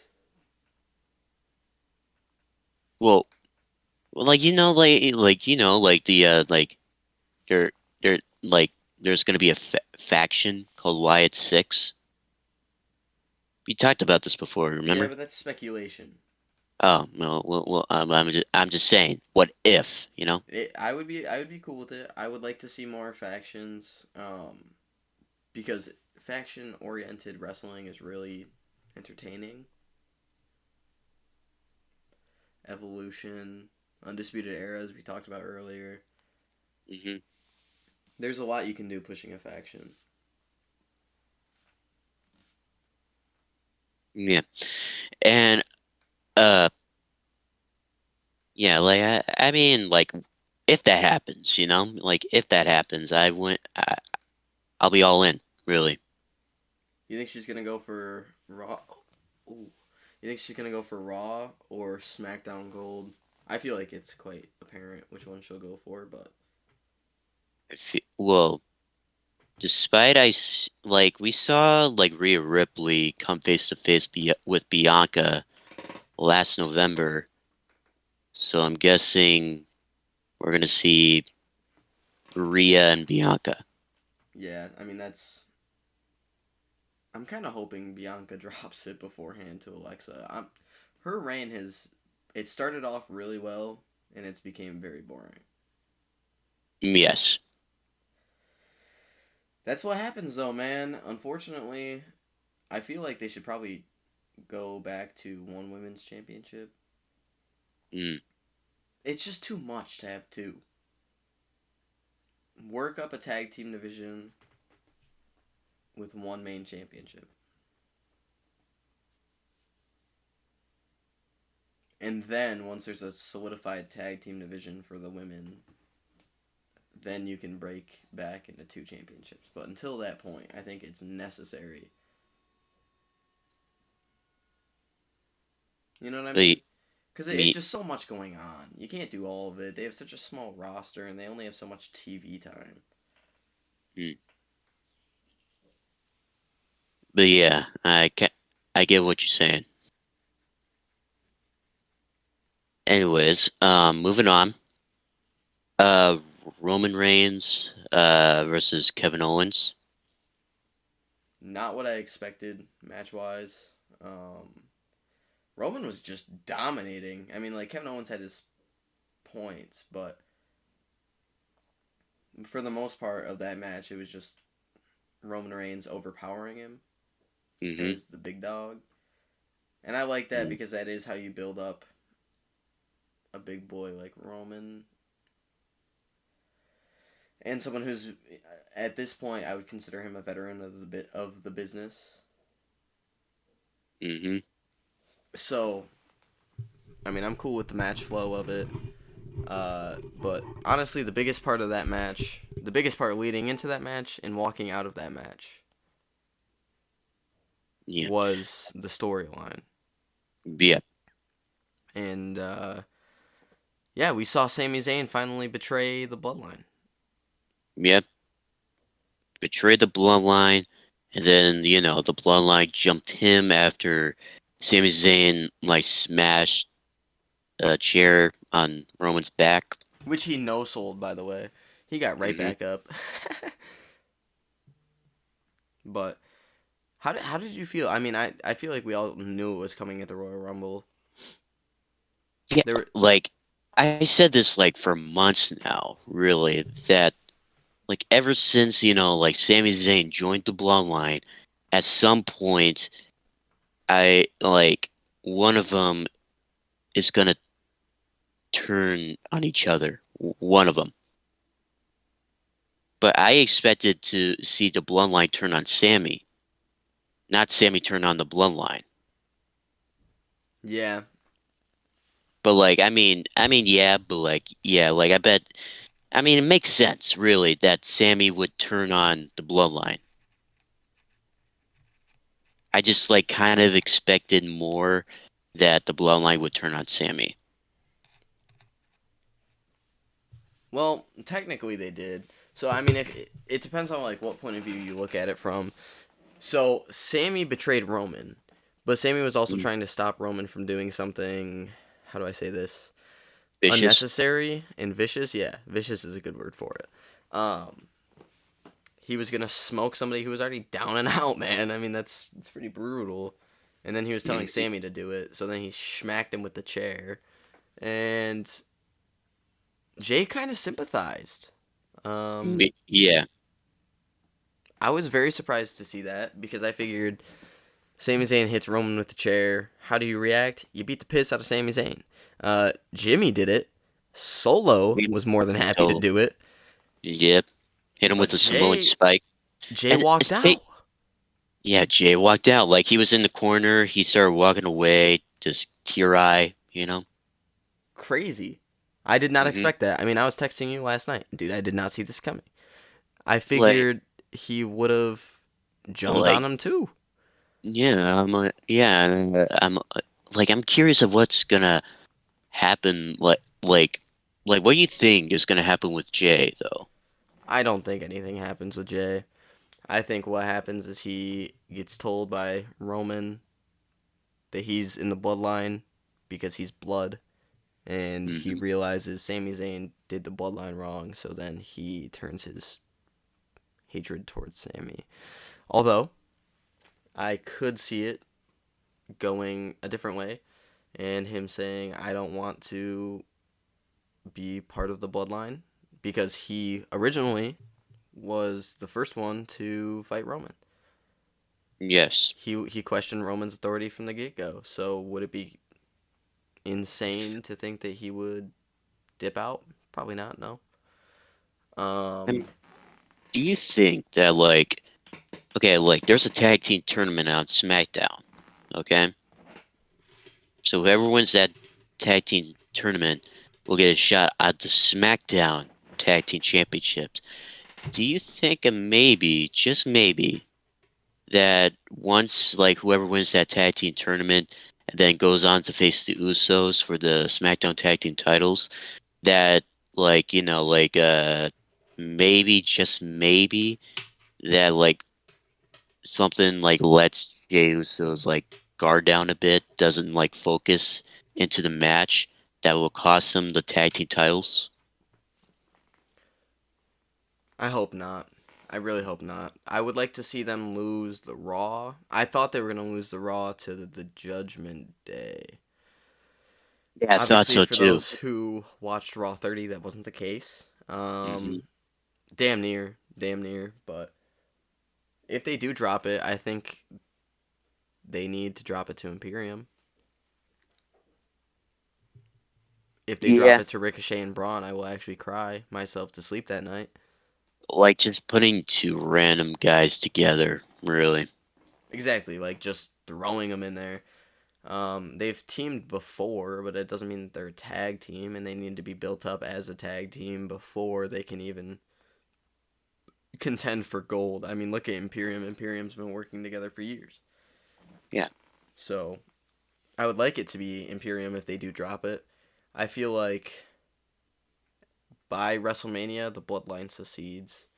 [SPEAKER 1] Well, like like the there there like there's gonna be a faction called Wyatt Six. We talked about this before,
[SPEAKER 2] Yeah,
[SPEAKER 1] remember?
[SPEAKER 2] but that's speculation.
[SPEAKER 1] Oh, I'm just saying, what if, you know?
[SPEAKER 2] I would be cool with it. I would like to see more factions, because faction oriented wrestling is really entertaining. Evolution, Undisputed Era, as we talked about earlier.
[SPEAKER 1] Hmm.
[SPEAKER 2] There's a lot you can do pushing a faction.
[SPEAKER 1] Yeah. And uh yeah, I mean like if that happens, like if that happens, I'll be all in, really.
[SPEAKER 2] You think she's gonna go for Raw? Ooh. You think she's gonna go for Raw or SmackDown Gold? I feel like it's quite apparent which one she'll go for, but
[SPEAKER 1] Well, despite like we saw like Rhea Ripley come face to face with Bianca last November, so I'm guessing we're gonna see Rhea and Bianca.
[SPEAKER 2] yeah, I mean that's. I'm kind of hoping Bianca drops it beforehand to Alexa. Her reign has. It started off really well, and it's became very boring.
[SPEAKER 1] Yes.
[SPEAKER 2] That's what happens though, man. Unfortunately, I feel like they should probably go back to one women's championship.
[SPEAKER 1] Mm.
[SPEAKER 2] It's just too much to have two. Work up a tag team division with one main championship. And then once there's a solidified tag team division for the women, then you can break back into two championships. But until that point, I think it's necessary. You know what I mean?
[SPEAKER 1] The
[SPEAKER 2] Because it's
[SPEAKER 1] me.
[SPEAKER 2] just so much going on. You can't do all of it. They have such a small roster and they only have so much TV time.
[SPEAKER 1] Mm. But yeah, I get what you're saying. Anyways, moving on. Uh, Roman Reigns versus Kevin Owens.
[SPEAKER 2] Not what I expected match wise. Roman was just dominating. I mean, like, Kevin Owens had his points, but for the most part of that match, it was just Roman Reigns overpowering him
[SPEAKER 1] Hmm.
[SPEAKER 2] as the big dog. And I like that because that is how you build up a big boy like Roman and someone who's at this point I would consider him a veteran of the business.
[SPEAKER 1] Hmm.
[SPEAKER 2] So, I mean, I'm cool with the match flow of it. But honestly, the biggest part of that match, the biggest part leading into that match and walking out of that match
[SPEAKER 1] Yeah.
[SPEAKER 2] was the storyline.
[SPEAKER 1] Yeah.
[SPEAKER 2] And yeah, we saw Sami Zayn finally betray the Bloodline.
[SPEAKER 1] Yeah. Betrayed the bloodline, and then the bloodline jumped him after Sami Zayn like smashed a chair on Roman's back.
[SPEAKER 2] Which he no sold, by the way. He got right
[SPEAKER 1] Hmm.
[SPEAKER 2] back up. But How did you feel? I mean, I feel like we all knew it was coming at the Royal Rumble.
[SPEAKER 1] Yeah,
[SPEAKER 2] There were
[SPEAKER 1] like I said this like for months now, really, that like ever since, like Sami Zayn joined the Bloodline, at some point I like one of them is gonna turn on each other. One of them. But I expected to see the Bloodline turn on Sammy, not Sammy turn on the Bloodline.
[SPEAKER 2] yeah.
[SPEAKER 1] But like, yeah, but like, yeah, like I bet, it makes sense, really, that Sammy would turn on the Bloodline. I just like kind of expected more that the Bloodline would turn on Sammy.
[SPEAKER 2] Well, technically they did. So I mean, if it depends on like what point of view you look at it from. So Sammy betrayed Roman, but Sammy was also
[SPEAKER 1] Mm.
[SPEAKER 2] trying to stop Roman from doing something. How do I say this?
[SPEAKER 1] Vicious.
[SPEAKER 2] Unnecessary and vicious. Yeah, vicious is a good word for it. Um, he was gonna smoke somebody who was already down and out, man. I mean, it's pretty brutal. And then he was telling
[SPEAKER 1] Mhm.
[SPEAKER 2] Sammy to do it, so then he smacked him with the chair, and Jay kind of sympathized. Um,
[SPEAKER 1] Yeah.
[SPEAKER 2] I was very surprised to see that because I figured Sami Zayn hits Roman with the chair. How do you react? You beat the piss out of Sami Zayn. Jimmy did it. Solo was more than happy to
[SPEAKER 1] So,
[SPEAKER 2] do it,
[SPEAKER 1] yep. Hit him
[SPEAKER 2] but
[SPEAKER 1] with a Samoan spike.
[SPEAKER 2] Jay
[SPEAKER 1] And
[SPEAKER 2] walked out.
[SPEAKER 1] yeah, Jay walked out. Like he was in the corner. He started walking away, just tear eye,
[SPEAKER 2] Crazy. I did not
[SPEAKER 1] hmm
[SPEAKER 2] expect that. I mean, I was texting you last night, dude. I did not see this coming. I
[SPEAKER 1] Like,
[SPEAKER 2] figured he would have jumped
[SPEAKER 1] like,
[SPEAKER 2] on him too.
[SPEAKER 1] yeah, I'm curious of what's gonna happen. Like, what do you think is gonna happen with Jay, though?
[SPEAKER 2] I don't think anything happens with Jay. I think what happens is he gets told by Roman that he's in the bloodline because he's blood, and he
[SPEAKER 1] Hmm.
[SPEAKER 2] realizes Sami Zayn did the bloodline wrong, so then he turns his hatred towards Sami. Although, I could see it going a different way, and him saying, I don't want to be part of the bloodline because he originally was the first one to fight Roman.
[SPEAKER 1] Yes.
[SPEAKER 2] He questioned Roman's authority from the get go. So would it be insane to think that he would dip out? Probably not. No.
[SPEAKER 1] And
[SPEAKER 2] Um.
[SPEAKER 1] do you think that okay, like there's a tag team tournament on SmackDown, okay? So whoever wins that tag team tournament will get a shot at the SmackDown Tag Team Championships. Do you think a maybe, just maybe, that once like whoever wins that tag team tournament and then goes on to face the Usos for the SmackDown Tag Team titles, that maybe, just maybe, that like something like lets Jey Uso's like guard down a bit, doesn't like focus into the match that will cost him the tag team titles?
[SPEAKER 2] I hope not. I really hope not. I would like to see them lose the Raw. I thought they were gonna lose the Raw to the Judgment Day.
[SPEAKER 1] Yeah, I thought
[SPEAKER 2] Obviously,
[SPEAKER 1] so
[SPEAKER 2] for
[SPEAKER 1] too.
[SPEAKER 2] those who watched Raw 30, that wasn't the case.
[SPEAKER 1] Hmm.
[SPEAKER 2] Damn near. But if they do drop it, I think they need to drop it to Imperium. If they drop
[SPEAKER 1] Yeah,
[SPEAKER 2] it to Ricochet and Braun, I will actually cry myself to sleep that night.
[SPEAKER 1] like just putting two random guys together, really.
[SPEAKER 2] Exactly, like just throwing them in there. They've teamed before, but it doesn't mean that they're a tag team, and they need to be built up as a tag team before they can even contend for gold. I mean, look at Imperium. Imperium's been working together for years.
[SPEAKER 1] Yeah.
[SPEAKER 2] So I would like it to be Imperium if they do drop it. I feel like by WrestleMania, the Bloodline secedes.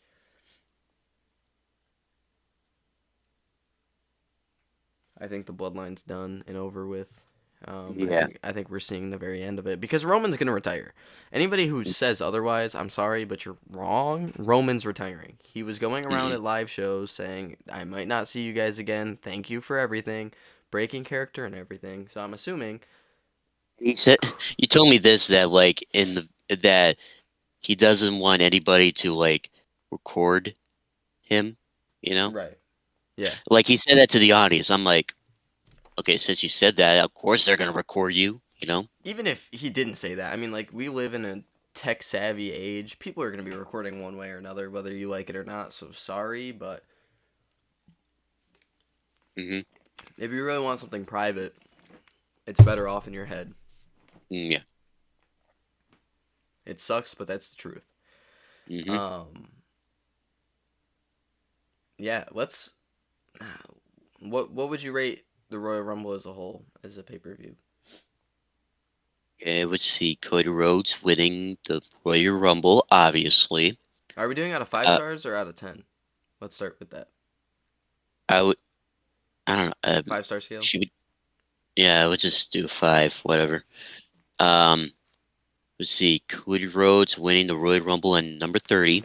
[SPEAKER 2] I think the Bloodline's done and over with. I
[SPEAKER 1] Yeah.
[SPEAKER 2] think we're seeing the very end of it because Roman's gonna retire. Anybody who says otherwise, I'm sorry, but you're wrong. Roman's retiring. He was going around
[SPEAKER 1] Hmm.
[SPEAKER 2] at live shows saying, "I might not see you guys again. Thank you for everything, breaking character and everything." So I'm assuming,
[SPEAKER 1] He said, you told me this that like in the that he doesn't want anybody to like record him, you know?
[SPEAKER 2] right? Yeah.
[SPEAKER 1] Like he said that to the audience. I'm like, okay, since you said that, of course they're gonna record you, you know?
[SPEAKER 2] Even if he didn't say that, I mean, like we live in a tech savvy age. People are gonna be recording one way or another, whether you like it or not. So sorry, but
[SPEAKER 1] Hmm.
[SPEAKER 2] if you really want something private, it's better off in your head.
[SPEAKER 1] Yeah.
[SPEAKER 2] It sucks, but that's the truth.
[SPEAKER 1] Hmm.
[SPEAKER 2] Um, yeah, let's. What would you rate the Royal Rumble as a whole as a pay per view?
[SPEAKER 1] Okay, let's see. Cody Rhodes winning the Royal Rumble, obviously.
[SPEAKER 2] Are we doing out of five
[SPEAKER 1] Uh,
[SPEAKER 2] stars or out of 10? Let's start with that.
[SPEAKER 1] I would, I don't know.
[SPEAKER 2] 5 star scale.
[SPEAKER 1] Should we, yeah, let's just do five, whatever. Um, let's see. Cody Rhodes winning the Royal Rumble in number 30.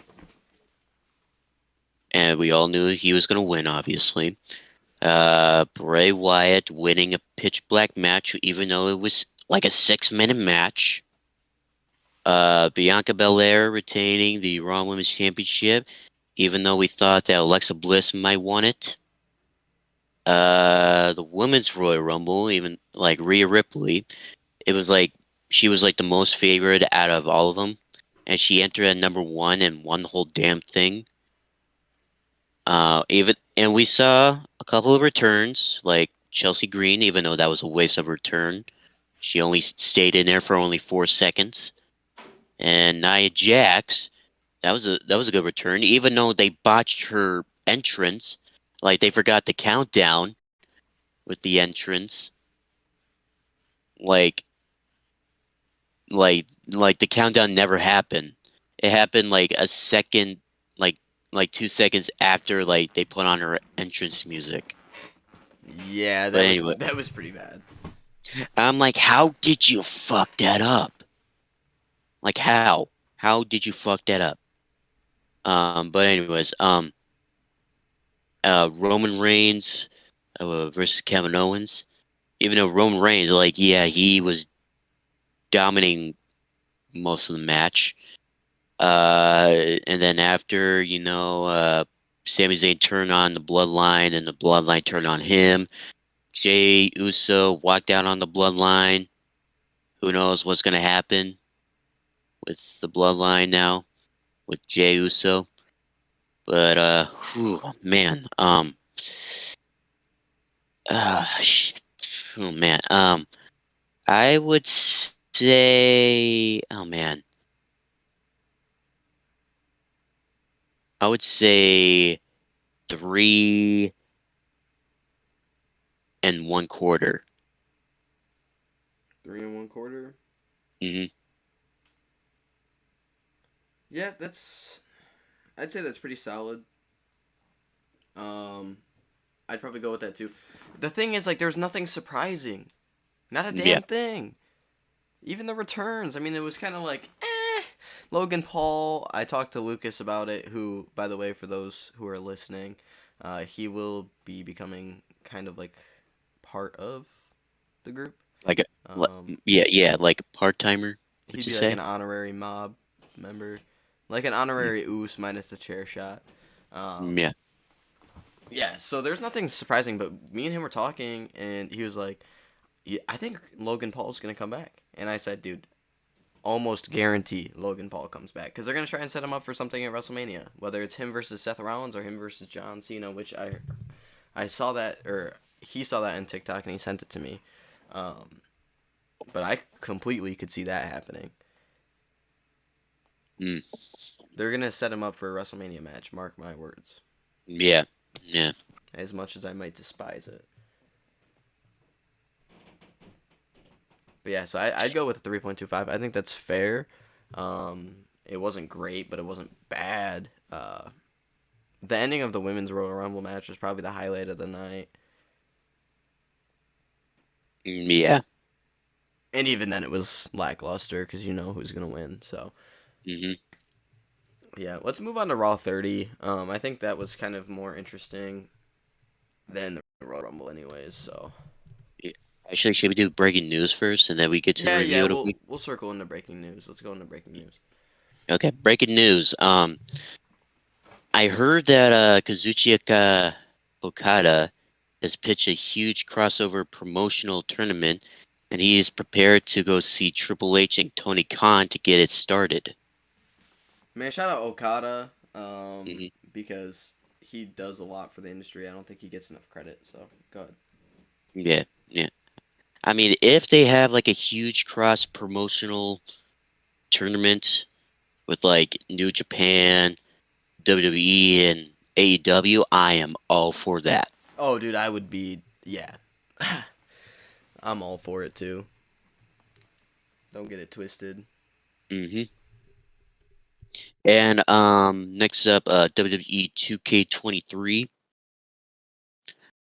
[SPEAKER 1] And we all knew he was going to win, obviously. Bray Wyatt winning a pitch black match, even though it was like a 6 minute match. Bianca Belair retaining the Raw Women's Championship, even though we thought that Alexa Bliss might won it. The Women's Royal Rumble, even like Rhea Ripley, it was like she was like the most favorite out of all of them, and she entered at number one and won the whole damn thing. Even and we saw a couple of returns, like Chelsea Green, even though that was a waste of return. She only stayed in there for only 4 seconds. And Nia Jax, that was a good return, even though they botched her entrance. Like they forgot the countdown with the entrance. Like like the countdown never happened. It happened like a second, like 2 seconds after like they put on her entrance music.
[SPEAKER 2] Yeah,
[SPEAKER 1] But anyway,
[SPEAKER 2] that was pretty bad.
[SPEAKER 1] I'm like, how did you fuck that up? Like how? How did you fuck that up? But anyways, Roman Reigns versus Kevin Owens. Even though Roman Reigns, like, yeah, he was dominating most of the match. And then after, Sami Zayn turned on the Bloodline, and the Bloodline turned on him. Jey Uso walked out on the Bloodline. Who knows what's gonna happen with the Bloodline now with Jey Uso? But whew, man, sh- oh man, I would say, oh man, I would say 3 1/4.
[SPEAKER 2] 3 1/4.
[SPEAKER 1] Hmm.
[SPEAKER 2] Yeah, that's. I'd say that's pretty solid. Um, I'd probably go with that too. The thing is, like, there's nothing surprising. Not a
[SPEAKER 1] Yeah,
[SPEAKER 2] damn thing. Even the returns. I mean, it was kind of like, eh. Logan Paul. I talked to Lucas about it. Who, by the way, for those who are listening, he will be becoming kind of like part of the group.
[SPEAKER 1] like a,
[SPEAKER 2] Um,
[SPEAKER 1] yeah, like a part timer. Would
[SPEAKER 2] he'd
[SPEAKER 1] you
[SPEAKER 2] be like an
[SPEAKER 1] say?
[SPEAKER 2] honorary mob member, like an
[SPEAKER 1] Mm,
[SPEAKER 2] honorary Oos minus the chair shot.
[SPEAKER 1] yeah,
[SPEAKER 2] Yeah, so there's nothing surprising, but me and him were talking, and he was like, yeah, I think Logan Paul's going to come back. And I said, dude, almost guarantee Logan Paul comes back. Because they're going to try and set him up for something at WrestleMania. Whether it's him versus Seth Rollins or him versus John Cena, which I saw that, or he saw that on TikTok and he sent it to me. Um, but I completely could see that happening.
[SPEAKER 1] mm,
[SPEAKER 2] They're going to set him up for a WrestleMania match, mark my words.
[SPEAKER 1] yeah, yeah.
[SPEAKER 2] As much as I might despise it. But yeah, so I'd go with a 3.25. I think that's fair. It wasn't great, but it wasn't bad. The ending of the women's Royal Rumble match was probably the highlight of the night.
[SPEAKER 1] Yeah.
[SPEAKER 2] And even then, it was lackluster because you know who's gonna win. So
[SPEAKER 1] Hmm.
[SPEAKER 2] yeah, let's move on to Raw 30. I think that was kind of more interesting than the Royal Rumble, anyways. So
[SPEAKER 1] Actually, should we do breaking news first, and then we get to the
[SPEAKER 2] yeah,
[SPEAKER 1] review of the
[SPEAKER 2] we'll
[SPEAKER 1] week?
[SPEAKER 2] we'll circle into breaking news. Let's go into breaking news.
[SPEAKER 1] Okay, breaking news. I heard that Kazuchika Okada has pitched a huge crossover promotional tournament, and he is prepared to go see Triple H and Tony Khan to get it started.
[SPEAKER 2] Man, shout out Okada,
[SPEAKER 1] Hmm.
[SPEAKER 2] because he does a lot for the industry. I don't think he gets enough credit. So go ahead.
[SPEAKER 1] Yeah, yeah. I mean, if they have like a huge cross promotional tournament with like New Japan, WWE, and AEW, I am all for that.
[SPEAKER 2] Oh, dude, I would be yeah. I'm all for it too. Don't get it twisted.
[SPEAKER 1] Hmm. And next up, WWE 2K23,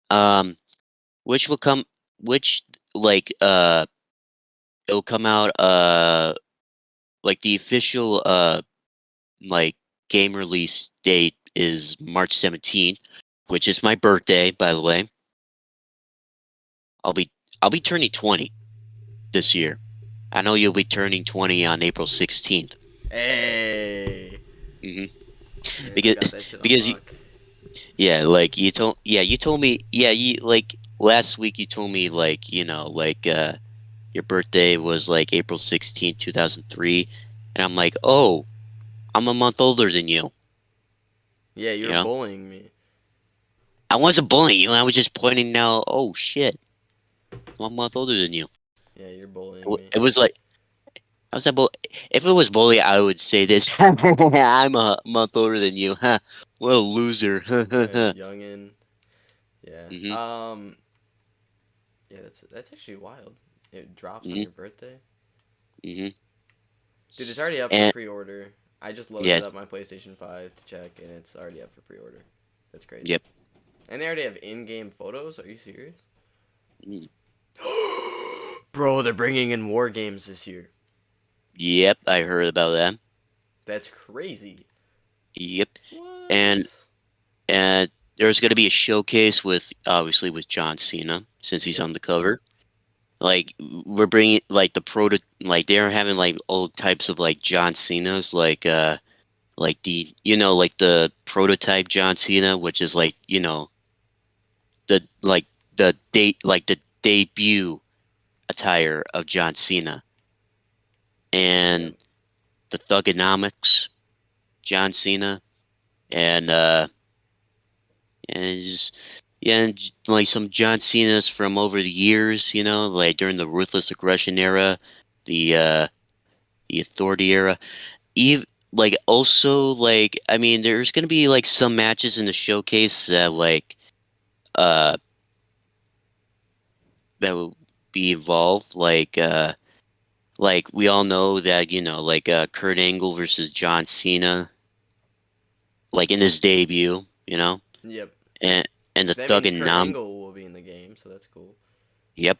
[SPEAKER 1] um, which will come, which like it'll come out like the official like game release date is March 17th, which is my birthday, by the way. I'll be I'll be turning 20 this year. I know you'll be turning 20 on April 16th.
[SPEAKER 2] Hey,
[SPEAKER 1] Hmm.
[SPEAKER 2] yeah, you
[SPEAKER 1] Because
[SPEAKER 2] got that shit on
[SPEAKER 1] because
[SPEAKER 2] lock.
[SPEAKER 1] yeah, like you told me you like last week you told me like like your birthday was like April 16th, 2003, and I'm like, "Oh, I'm a month older than you."
[SPEAKER 2] Yeah,
[SPEAKER 1] You
[SPEAKER 2] you're
[SPEAKER 1] know?
[SPEAKER 2] bullying me.
[SPEAKER 1] I wasn't bullying you. I was just pointing out, "Oh shit, I'm a month older than you."
[SPEAKER 2] Yeah, you're bullying me.
[SPEAKER 1] It was like I was that bull if it was bully, I would say this. I'm a month older than you. Huh. What a loser.
[SPEAKER 2] Youngin. Yeah.
[SPEAKER 1] Hmm.
[SPEAKER 2] Yeah, that's actually wild. It drops on
[SPEAKER 1] Hmm.
[SPEAKER 2] your birthday.
[SPEAKER 1] Hmm.
[SPEAKER 2] Dude, it's already up for
[SPEAKER 1] And
[SPEAKER 2] pre-order. I just loaded
[SPEAKER 1] yes,
[SPEAKER 2] up my PlayStation 5 to check, and it's already up for pre-order. That's crazy.
[SPEAKER 1] yep.
[SPEAKER 2] And they already have in-game photos? Are you serious?
[SPEAKER 1] Mm.
[SPEAKER 2] Bro, they're bringing in war games this year.
[SPEAKER 1] Yep, I heard about that.
[SPEAKER 2] That's crazy.
[SPEAKER 1] Yep. And
[SPEAKER 2] What?
[SPEAKER 1] and there's going to be a showcase with obviously with John Cena since he's
[SPEAKER 2] Yep.
[SPEAKER 1] on the cover. Like we're bringing like the proto like they're having like old types of like John Cena's like the like the prototype John Cena, which is like the like the debut attire of John Cena,
[SPEAKER 2] Yep.
[SPEAKER 1] and the Thugonomics John Cena, and just, yeah, like some John Cena's from over the years, like during the Ruthless Aggression era, the uh the Authority era. Even like also like I mean, there's gonna be like some matches in the showcase that uh that will be involved, like we all know that like Kurt Angle versus John Cena, like in his debut,
[SPEAKER 2] Yep.
[SPEAKER 1] and the
[SPEAKER 2] So that
[SPEAKER 1] Thug
[SPEAKER 2] means
[SPEAKER 1] and
[SPEAKER 2] Kurt
[SPEAKER 1] Nom.
[SPEAKER 2] Angle will be in the game, so that's cool.
[SPEAKER 1] Yep.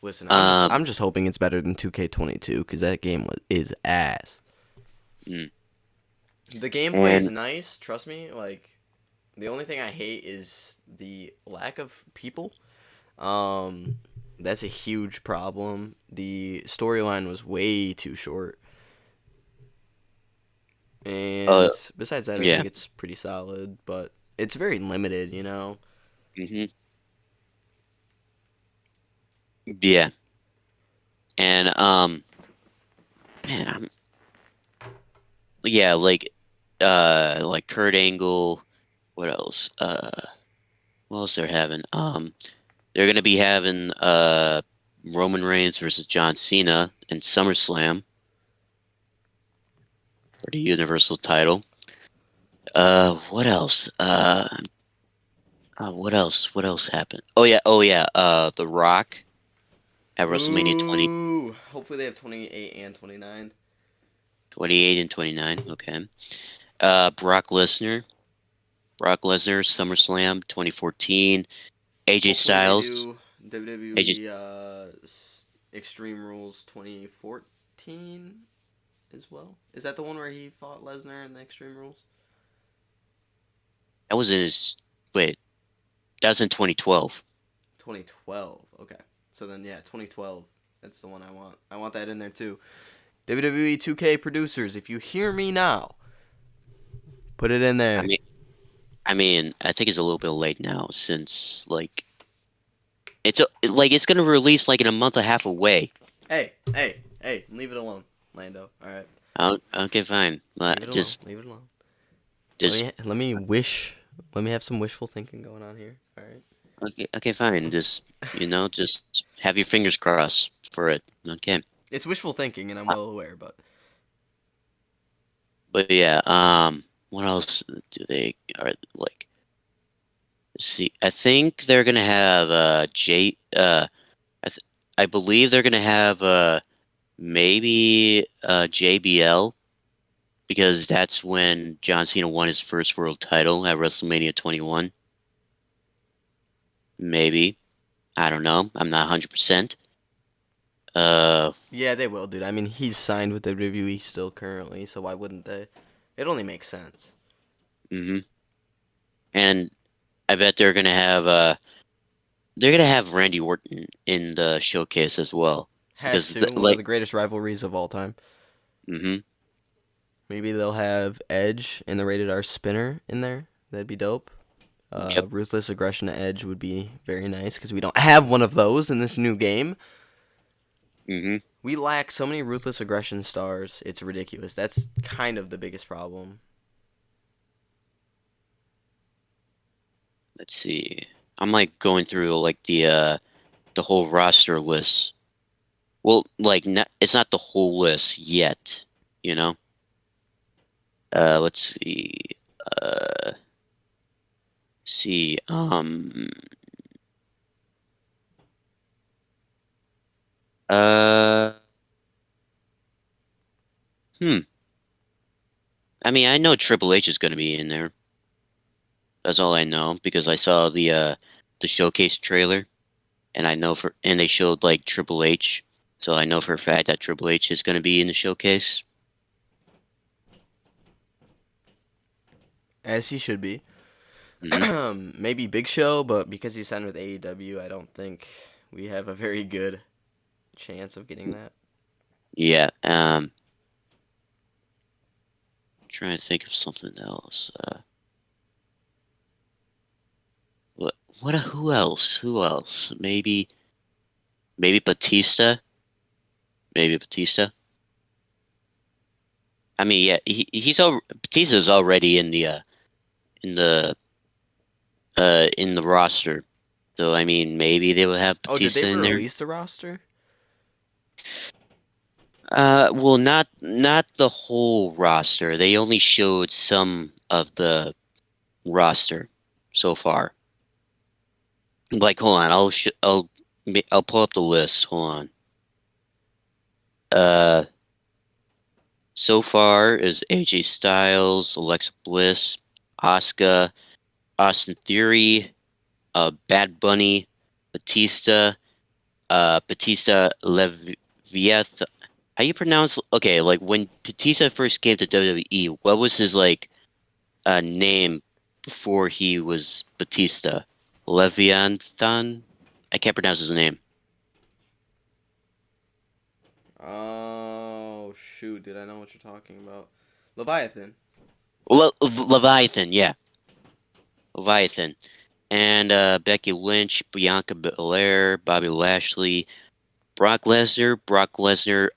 [SPEAKER 2] Listen,
[SPEAKER 1] Um.
[SPEAKER 2] I'm just hoping it's better than 2K22 because that game is ass.
[SPEAKER 1] mm,
[SPEAKER 2] The gameplay is
[SPEAKER 1] And
[SPEAKER 2] nice, trust me. Like the only thing I hate is the lack of people. Um, that's a huge problem. The storyline was way too short,
[SPEAKER 1] uh
[SPEAKER 2] and besides that, I
[SPEAKER 1] yeah.
[SPEAKER 2] think it's pretty solid. But it's very limited, you know.
[SPEAKER 1] Hmm. Yeah. And man, yeah, like Kurt Angle. What else? What else they're having? They're gonna be having Roman Reigns versus John Cena in SummerSlam for the Universal title. What else? What else? What else happened? Oh yeah, oh yeah. The Rock at WrestleMania 20,
[SPEAKER 2] Ooh, hopefully they have 28 and 29.
[SPEAKER 1] 28 and 29. Okay. Brock Lesnar, SummerSlam 2014. AJ
[SPEAKER 2] Hopefully they
[SPEAKER 1] Styles,
[SPEAKER 2] do
[SPEAKER 1] AJ.
[SPEAKER 2] WWE Extreme Rules 2014 as well. Is that the one where he fought Lesnar in the Extreme Rules?
[SPEAKER 1] That was in his wait. That was in 2012.
[SPEAKER 2] 2012. Okay. So then, yeah, 2012. That's the one I want. I want that in there too. WWE 2K producers, if you hear me now, put it in
[SPEAKER 1] I
[SPEAKER 2] there.
[SPEAKER 1] mean, I think it's a little bit late now since it's gonna release like in a month and a half away.
[SPEAKER 2] Hey, leave it alone, Lando. All right,
[SPEAKER 1] Okay, fine.
[SPEAKER 2] leave it alone.
[SPEAKER 1] Just
[SPEAKER 2] Leave it alone.
[SPEAKER 1] just
[SPEAKER 2] Let me wish. Let me have some wishful thinking going on here. All right.
[SPEAKER 1] okay, fine. Just have your fingers crossed for it. Okay.
[SPEAKER 2] It's wishful thinking, and I'm well aware, but
[SPEAKER 1] But yeah, what else do they are like? Let's see, I think they're gonna have I th I believe they're gonna have maybe JBL because that's when John Cena won his first world title at WrestleMania 21. Maybe, I don't know. I'm not 100%. Uh,
[SPEAKER 2] yeah, they will, dude. I mean, he's signed with WWE still currently, so why wouldn't they? It only makes sense.
[SPEAKER 1] hmm And I bet they're gonna have Randy Orton in the showcase as well
[SPEAKER 2] Has
[SPEAKER 1] because
[SPEAKER 2] to, one of the greatest rivalries of all time.
[SPEAKER 1] hmm
[SPEAKER 2] Maybe they'll have Edge and the Rated R Spinner in there. That'd be dope.
[SPEAKER 1] yep.
[SPEAKER 2] Ruthless Aggression Edge would be very nice because we don't have one of those in this new game.
[SPEAKER 1] hmm
[SPEAKER 2] We lack so many Ruthless Aggression stars. It's ridiculous. That's kind of the biggest problem.
[SPEAKER 1] Let's see. I'm like going through like the whole roster list. Well, like it's not the whole list yet, you know. Let's see. Uh, see. Uh. Hmm. I mean, I know Triple H is going to be in there. That's all I know because I saw the showcase trailer, and they showed like Triple H, so I know for a fact that Triple H is going to be in the showcase.
[SPEAKER 2] As he should be.
[SPEAKER 1] hmm
[SPEAKER 2] Maybe Big Show, but because he's signed with AEW, I don't think we have a very good chance of getting that.
[SPEAKER 1] Yeah. Trying to think of something else. What? What? Who else? Who else? Maybe Batista. Maybe Batista. I mean, yeah, Batista's already in the in the roster. So I mean, maybe they will have
[SPEAKER 2] Oh, did they
[SPEAKER 1] Batista in there.
[SPEAKER 2] release the roster?
[SPEAKER 1] Well, not the whole roster. They only showed some of the roster so far. Like, hold on, I'll pull up the list. Hold on. Uh, so far is AJ Styles, Alexa Bliss, Asuka, Austin Theory, Bad Bunny, Batista, Batista Leviath. How you pronounce? Okay, like when Batista first came to WWE, what was his like name before he was Batista? Leviathan? I can't pronounce his name.
[SPEAKER 2] Oh, shoot. Did I know what you're talking about? Leviathan.
[SPEAKER 1] Leviathan, yeah, Leviathan. And Becky Lynch, Bianca Belair, Bobby Lashley, Brock Lesnar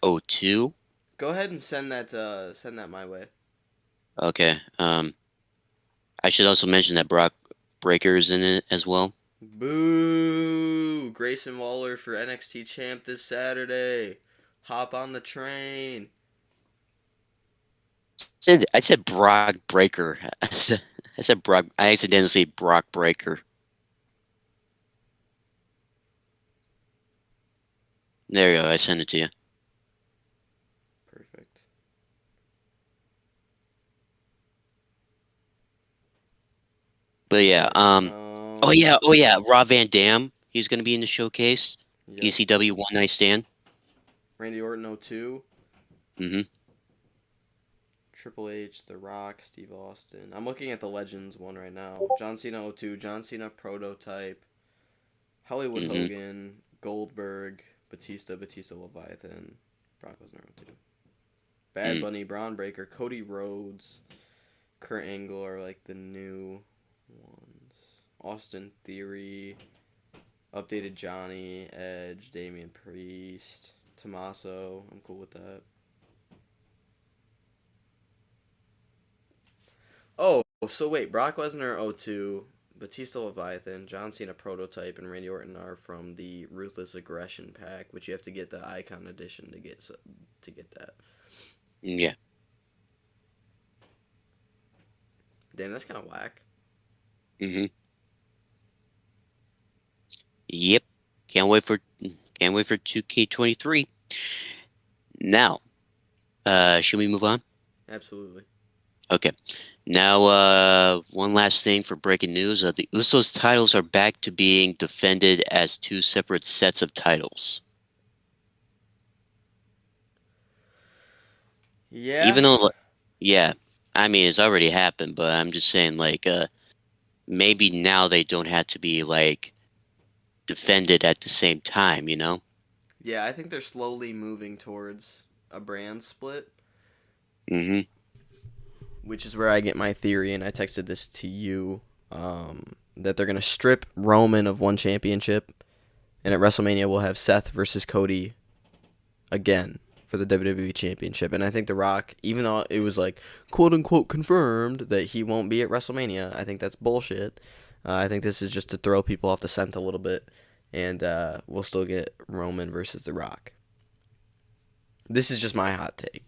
[SPEAKER 1] 02.
[SPEAKER 2] Go ahead and send that my way.
[SPEAKER 1] Okay. I should also mention that Brock Breaker is in it as well.
[SPEAKER 2] Boo! Grayson Waller for NXT champ this Saturday. Hop on the train.
[SPEAKER 1] I said Brock Breaker. I said Brock. I accidentally said Brock Breaker. There you go. I sent it to you.
[SPEAKER 2] Perfect.
[SPEAKER 1] But yeah.
[SPEAKER 2] Alright.
[SPEAKER 1] Oh yeah. Oh yeah. Rob Van Dam. He's gonna be in the showcase.
[SPEAKER 2] Yep.
[SPEAKER 1] ECW One Night Stand.
[SPEAKER 2] Randy Orton 02.
[SPEAKER 1] Mm-hmm.
[SPEAKER 2] Triple H, The Rock, Steve Austin. I'm looking at the Legends one right now. John Cena 02, John Cena Prototype, Hollywood
[SPEAKER 1] Mm-hmm.
[SPEAKER 2] Hogan, Goldberg, Batista, Batista Leviathan, Brock Lesnar 02. Bad
[SPEAKER 1] Mm.
[SPEAKER 2] Bunny, Braun Breaker, Cody Rhodes, Kurt Angle are like the new ones. Austin Theory, updated Johnny, Edge, Damian Priest, Tommaso. I'm cool with that. Oh, so wait, Brock Lesnar 02, Batista Leviathan, John Cena Prototype, and Randy Orton are from the Ruthless Aggression pack, which you have to get the Icon Edition to get that.
[SPEAKER 1] Yeah.
[SPEAKER 2] Damn, that's kind of whack.
[SPEAKER 1] Mm-hmm. Yep. Can't wait for can't wait for 2K23. Now, should we move on?
[SPEAKER 2] Absolutely.
[SPEAKER 1] Okay. Now, one last thing for breaking news. The Usos titles are back to being defended as two separate sets of titles.
[SPEAKER 2] Yeah.
[SPEAKER 1] Even though, yeah, I mean, it's already happened, but I'm just saying, like, maybe now they don't have to be, like, defended at the same time, you know?
[SPEAKER 2] Yeah, I think they're slowly moving towards a brand split,
[SPEAKER 1] Mm-hmm.
[SPEAKER 2] which is where I get my theory, and I texted this to you, that they're going to strip Roman of one championship, and at WrestleMania we'll have Seth versus Cody again for the WWE Championship. And I think The Rock, even though it was like quote unquote confirmed that he won't be at WrestleMania, I think that's bullshit. I think this is just to throw people off the scent a little bit, and we'll still get Roman versus The Rock. This is just my hot take.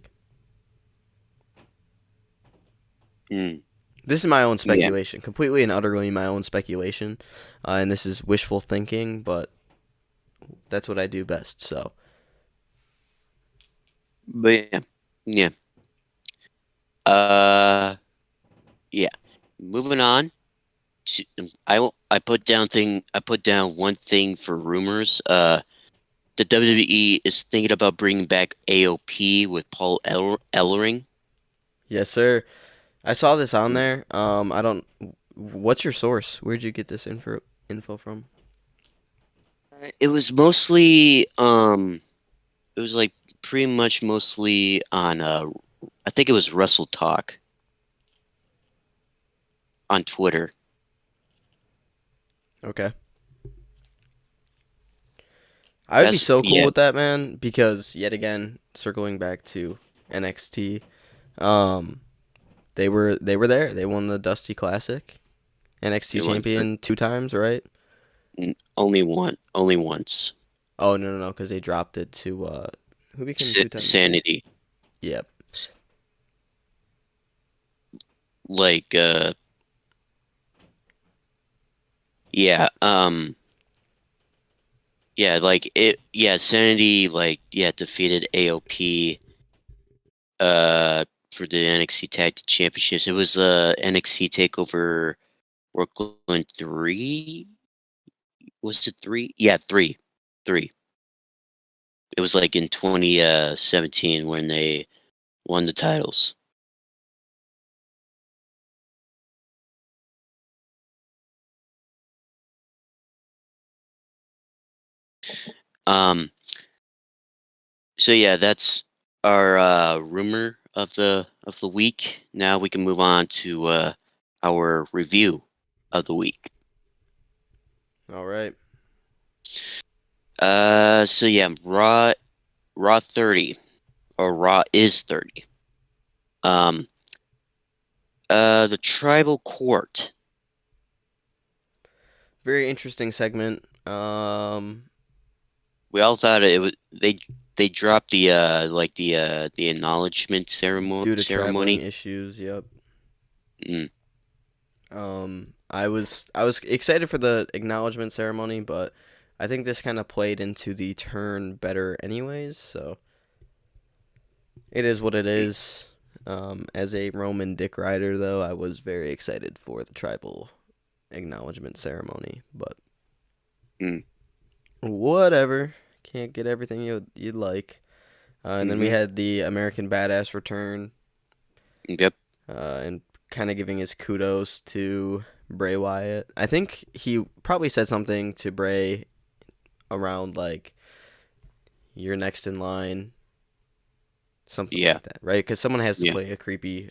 [SPEAKER 1] Mm.
[SPEAKER 2] This is my own
[SPEAKER 1] Yeah.
[SPEAKER 2] speculation, completely and utterly my own speculation, and this is wishful thinking, but that's what I do best. So
[SPEAKER 1] But yeah. Yeah. Uh, yeah. Moving on to, I put down one thing for rumors. The WWE is thinking about bringing back AOP with Paul Ellering.
[SPEAKER 2] yes, sir. I saw this on there. I don't. What's your source? Where'd you get this info from?
[SPEAKER 1] It was mostly it was like pretty much mostly on I think it was Wrestle Talk on Twitter.
[SPEAKER 2] Okay. I would be so cool
[SPEAKER 1] Yeah.
[SPEAKER 2] with that, man, because yet again, circling back to NXT, um, they were there. They won the Dusty Classic, NXT
[SPEAKER 1] It was
[SPEAKER 2] champion 2 times, right?
[SPEAKER 1] only once.
[SPEAKER 2] Oh no, because they dropped it to who became 2 times again?
[SPEAKER 1] Sanity.
[SPEAKER 2] Yep.
[SPEAKER 1] S- Like yeah, yeah, like it yeah, Sanity like yeah, defeated AOP for the NXT Tag Team Championships. It was NXT Takeover Brooklyn 3. Was it 3? Yeah, 3. 3. It was like in 2017 when they won the titles. Um so yeah, that's our rumor of the week. Now we can move on to our review of the week.
[SPEAKER 2] All right.
[SPEAKER 1] So yeah, Raw 30 or Raw is 30. Um the Tribal Court.
[SPEAKER 2] Very interesting segment.
[SPEAKER 1] We all thought it was they dropped the like the acknowledgement
[SPEAKER 2] Due to traveling
[SPEAKER 1] ceremony.
[SPEAKER 2] issues. Yep.
[SPEAKER 1] Mm,
[SPEAKER 2] I was excited for the acknowledgement ceremony, but I think this kind of played into the turn better anyways. So it is what it
[SPEAKER 1] mm,
[SPEAKER 2] is. As a Roman Dick Rider, though, I was very excited for the tribal acknowledgement ceremony, but
[SPEAKER 1] mm.
[SPEAKER 2] whatever. Can't get everything you'd like. And then we
[SPEAKER 1] Mm-hmm.
[SPEAKER 2] had the American Badass return,
[SPEAKER 1] Yep.
[SPEAKER 2] and kind of giving his kudos to Bray Wyatt. I think he probably said something to Bray around like, "You're next in line," something
[SPEAKER 1] Yeah.
[SPEAKER 2] like that, right? Because someone has to
[SPEAKER 1] Yeah.
[SPEAKER 2] play a creepy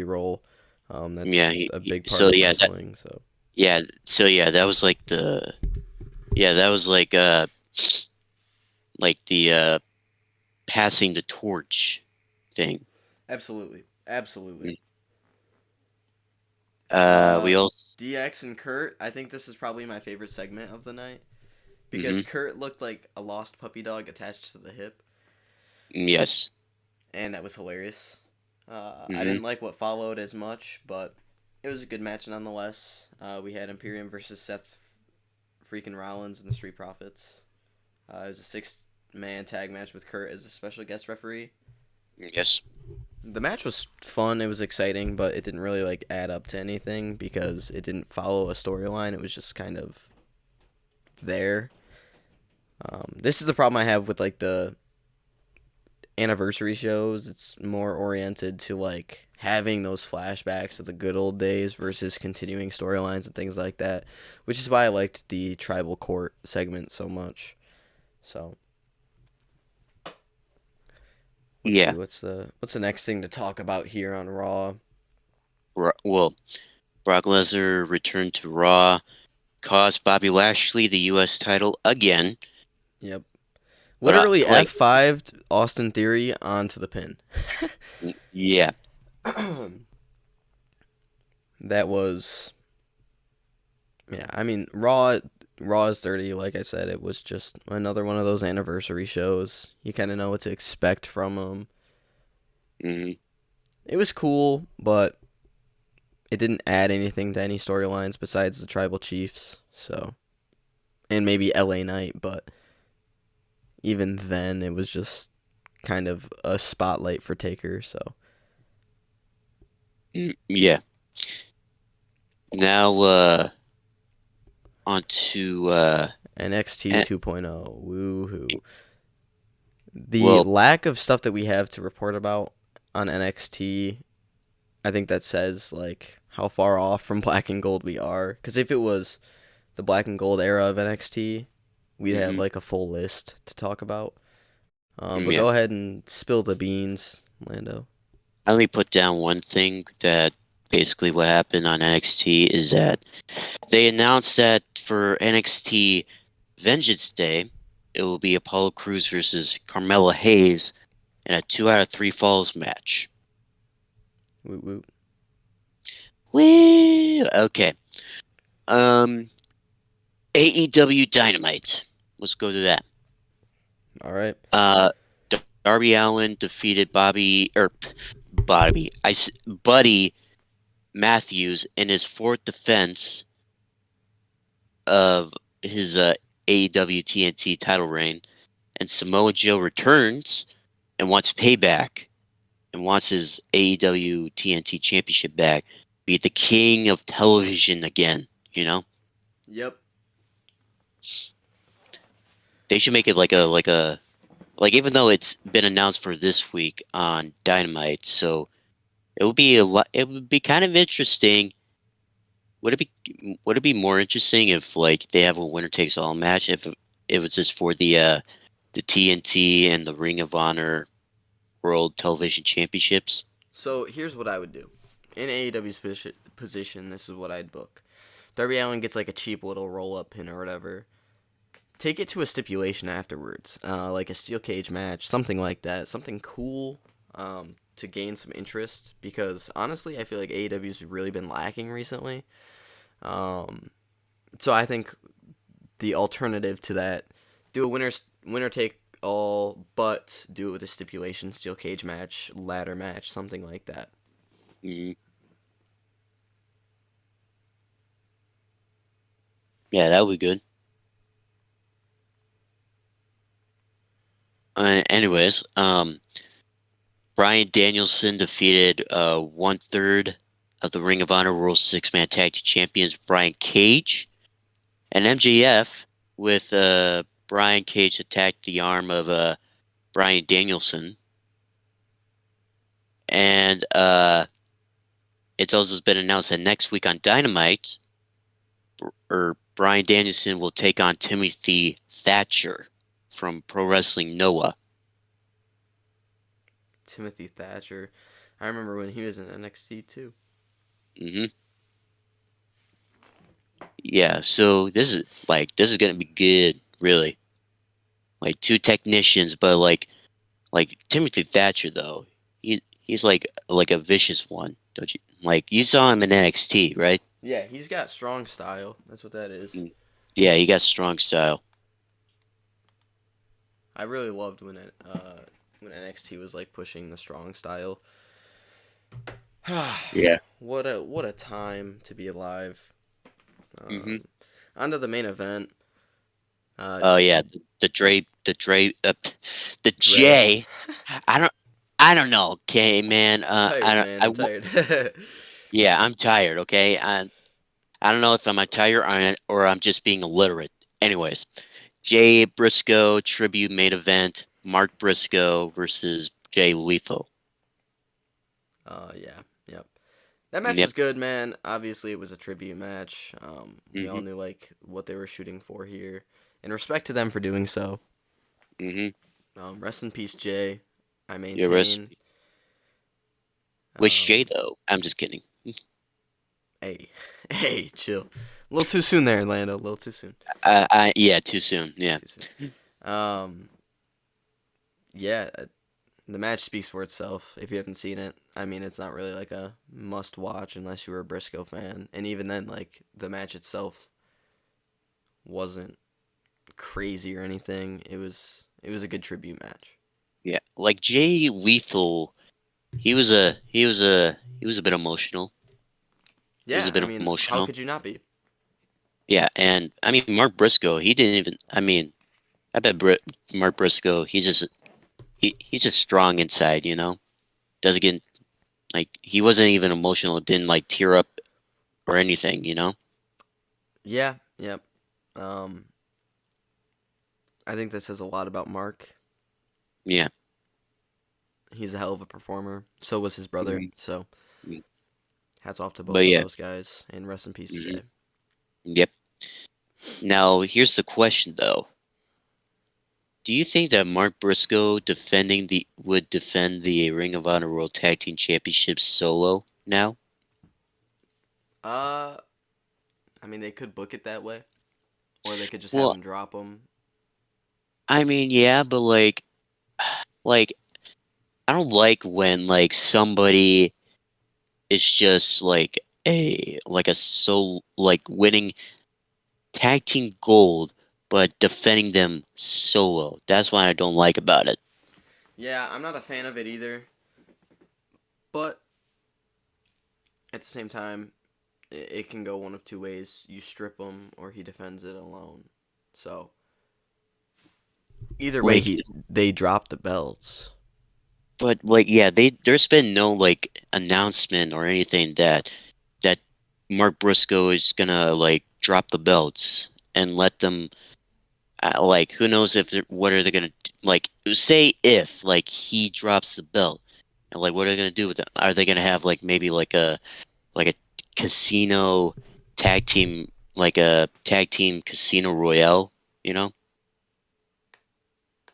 [SPEAKER 2] role. That's
[SPEAKER 1] Yeah.
[SPEAKER 2] a big part
[SPEAKER 1] So
[SPEAKER 2] of
[SPEAKER 1] yeah, that
[SPEAKER 2] wrestling. So
[SPEAKER 1] yeah. So yeah, that was like the yeah, that was like the passing the torch thing.
[SPEAKER 2] absolutely, absolutely.
[SPEAKER 1] We
[SPEAKER 2] Uh,
[SPEAKER 1] all.
[SPEAKER 2] DX and Kurt. I think this is probably my favorite segment of the night because
[SPEAKER 1] Mm-hmm.
[SPEAKER 2] Kurt looked like a lost puppy dog attached to the hip,
[SPEAKER 1] Yes.
[SPEAKER 2] and that was hilarious. I
[SPEAKER 1] Mm-hmm.
[SPEAKER 2] didn't like what followed as much, but it was a good match nonetheless. We had Imperium versus Seth freaking Rollins and the Street Profits. It was a 6-man tag match with Kurt as a special guest referee.
[SPEAKER 1] Yes.
[SPEAKER 2] The match was fun. It was exciting, but it didn't really like add up to anything because it didn't follow a storyline. It was just kind of there. This is the problem I have with like the anniversary shows. It's more oriented to like having those flashbacks of the good old days versus continuing storylines and things like that, which is why I liked the tribal court segment so much. So let's see
[SPEAKER 1] Yeah.
[SPEAKER 2] what's the next thing to talk about here on Raw.
[SPEAKER 1] Well, Brock Lesnar returned to Raw, cost Bobby Lashley the U.S. title again.
[SPEAKER 2] Yep,
[SPEAKER 1] But
[SPEAKER 2] literally
[SPEAKER 1] like,
[SPEAKER 2] F5'd Austin Theory onto the pin.
[SPEAKER 1] yeah,
[SPEAKER 2] That was, yeah. I mean, Raw is 30. Like I said, it was just another one of those anniversary shows. You kind of know what to expect from them.
[SPEAKER 1] hmm
[SPEAKER 2] It was cool, but it didn't add anything to any storylines besides the Tribal Chiefs. So, and maybe LA Knight, but even then, it was just kind of a spotlight for Taker. So,
[SPEAKER 1] yeah. Now, on to
[SPEAKER 2] NXT
[SPEAKER 1] eh,
[SPEAKER 2] 2.0, woohoo! The
[SPEAKER 1] well,
[SPEAKER 2] lack of stuff that we have to report about on NXT, I think that says like how far off from black and gold we are. Because if it was the black and gold era of NXT, we'd have
[SPEAKER 1] hmm
[SPEAKER 2] like a full list to talk about. But
[SPEAKER 1] yeah.
[SPEAKER 2] go ahead and spill the beans, Lando.
[SPEAKER 1] I only put down one thing that basically what happened on NXT is that they announced that for NXT Vengeance Day, it will be Apollo Crews versus Carmella Hayes in a 2 out of 3 falls match.
[SPEAKER 2] Woot woot.
[SPEAKER 1] Woo! Okay. Um, AEW Dynamite. Let's go to that.
[SPEAKER 2] All right.
[SPEAKER 1] Uh, Darby Allin defeated Buddy Matthews in his fourth defense of his AEW TNT title reign, and Samoa Joe returns and wants payback and wants his AEW TNT championship back. Be the king of television again, you know?
[SPEAKER 2] Yep.
[SPEAKER 1] They should make it like even though it's been announced for this week on Dynamite, so it would be a lot. It would be kind of interesting. Would it be more interesting if like they have a winner takes all match if it's just for the TNT and the Ring of Honor World Television Championships?
[SPEAKER 2] So here's what I would do. In AEW's position, this is what I'd book. Darby Allin gets like a cheap little roll up pin or whatever. Take it to a stipulation afterwards, like a steel cage match, something like that, something cool, to gain some interest. Because honestly, I feel like AEW's really been lacking recently. Um, so I think the alternative to that, do a winner take all, but do it with a stipulation, steel cage match, ladder match, something like that.
[SPEAKER 1] Mhm. Yeah, that would be good. Anyways, Brian Danielson defeated 1/3 of the Ring of Honor World Six-Man Tag Team Champions Brian Cage and MJF with Brian Cage attacked the arm of Bryan Danielson, and it's also been announced that next week on Dynamite, Bryan Danielson will take on Timothy Thatcher from Pro Wrestling Noah.
[SPEAKER 2] Timothy Thatcher. I remember when he was in NXT too.
[SPEAKER 1] hmm Yeah, so this is gonna be good, really. Like two technicians, but like Timothy Thatcher though, he's like a vicious one, don't you? Like you saw him in NXT, right?
[SPEAKER 2] Yeah, he's got strong style. That's what that is.
[SPEAKER 1] Mm. Yeah, he got strong style.
[SPEAKER 2] I really loved when NXT was like pushing the strong style.
[SPEAKER 1] Yeah.
[SPEAKER 2] what a time to be alive.
[SPEAKER 1] hmm
[SPEAKER 2] Um, On to the main event.
[SPEAKER 1] Oh yeah, the
[SPEAKER 2] Dre.
[SPEAKER 1] J. I don't, I don't know. Okay, man.
[SPEAKER 2] I'm
[SPEAKER 1] I
[SPEAKER 2] tired,
[SPEAKER 1] don't.
[SPEAKER 2] man. I'm tired.
[SPEAKER 1] Yeah, I'm tired. Okay, I don't know if I'm tired or I'm just being illiterate. Anyways, Jay Briscoe tribute main event. Mark Briscoe versus Jay Lethal.
[SPEAKER 2] Yeah, yep. That match
[SPEAKER 1] Yep.
[SPEAKER 2] was good, man. Obviously, it was a tribute match. We all
[SPEAKER 1] hmm
[SPEAKER 2] knew like what they were shooting for here, and respect to them for doing so.
[SPEAKER 1] hmm
[SPEAKER 2] Rest in peace, Jay. I
[SPEAKER 1] Yeah,
[SPEAKER 2] maintain.
[SPEAKER 1] which Jay
[SPEAKER 2] Um,
[SPEAKER 1] though? I'm just kidding.
[SPEAKER 2] hey, hey, chill. A little too soon there, Orlando. A little too soon.
[SPEAKER 1] Yeah, too soon. Yeah.
[SPEAKER 2] Too soon. Um, yeah, the match speaks for itself. If you haven't seen it, I mean, it's not really like a must watch unless you were a Briscoe fan, and even then, like the match itself wasn't crazy or anything. It was a good tribute match.
[SPEAKER 1] Yeah, like Jay Lethal, he was a bit emotional. He was
[SPEAKER 2] Yeah,
[SPEAKER 1] a
[SPEAKER 2] I
[SPEAKER 1] bit
[SPEAKER 2] mean, how
[SPEAKER 1] emotional.
[SPEAKER 2] could you not be?
[SPEAKER 1] Yeah, and I mean Mark Briscoe, he didn't even. I mean, I bet Mark Briscoe, he's just strong inside. Doesn't get like he wasn't even emotional. Didn't like tear up or anything.
[SPEAKER 2] Yeah, yep. Um, I think that says a lot about Mark.
[SPEAKER 1] Yeah.
[SPEAKER 2] He's a hell of a performer. So was his brother.
[SPEAKER 1] Mhm.
[SPEAKER 2] So
[SPEAKER 1] Mhm.
[SPEAKER 2] hats off to
[SPEAKER 1] But
[SPEAKER 2] both of
[SPEAKER 1] yeah.
[SPEAKER 2] those guys, and rest in peace to
[SPEAKER 1] hmm
[SPEAKER 2] Jay.
[SPEAKER 1] Yep. Now here's the question though. Do you think that Mark Briscoe would defend the Ring of Honor World Tag Team Championship solo now?
[SPEAKER 2] Uh, I mean, they could book it that way, or they could just have
[SPEAKER 1] Well,
[SPEAKER 2] him drop them.
[SPEAKER 1] I mean, yeah, but like I don't like when like somebody is just like a winning tag team gold but defending them solo. That's what I don't like about it.
[SPEAKER 2] Yeah, I'm not a fan of it either. But at the same time, it can go one of two ways. You strip him, or he defends it alone. So either way,
[SPEAKER 1] Like
[SPEAKER 2] they drop the belts.
[SPEAKER 1] but yeah, there's been no like announcement or anything that Mark Briscoe is gonna like drop the belts and let them like who knows if what are they gonna like say if like he drops the belt and like what are they gonna do with it? Are they gonna have like maybe like a casino tag team like a tag team casino royale, you know,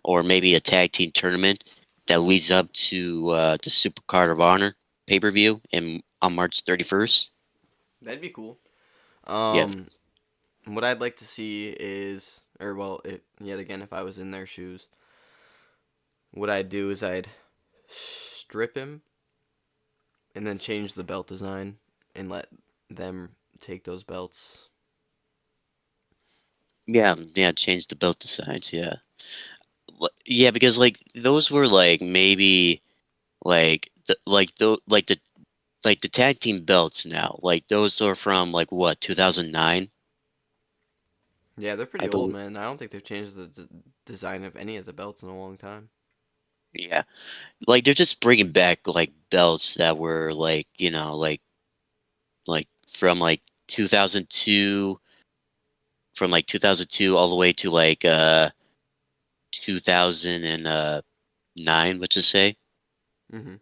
[SPEAKER 1] or maybe a tag team tournament that leads up to the Super Card of Honor pay per view in on March 31st.
[SPEAKER 2] That'd be cool.
[SPEAKER 1] Yeah,
[SPEAKER 2] Um, what I'd like to see is, or well, yet again, if I was in their shoes, what I'd do is I'd strip him and then change the belt design and let them take those belts.
[SPEAKER 1] yeah, change the belt designs. Yeah, yeah, because like those were like maybe like the tag team belts now. Like those are from like what 2009,
[SPEAKER 2] Yeah, they're
[SPEAKER 1] I
[SPEAKER 2] pretty old,
[SPEAKER 1] believe.
[SPEAKER 2] man. I don't think they've changed the design of any of the belts in a long time.
[SPEAKER 1] Yeah, like they're just bringing back like belts that were like like from like 2002 from like 2002 all the way to like 2000 and 9, let's just say.
[SPEAKER 2] Mm-hmm.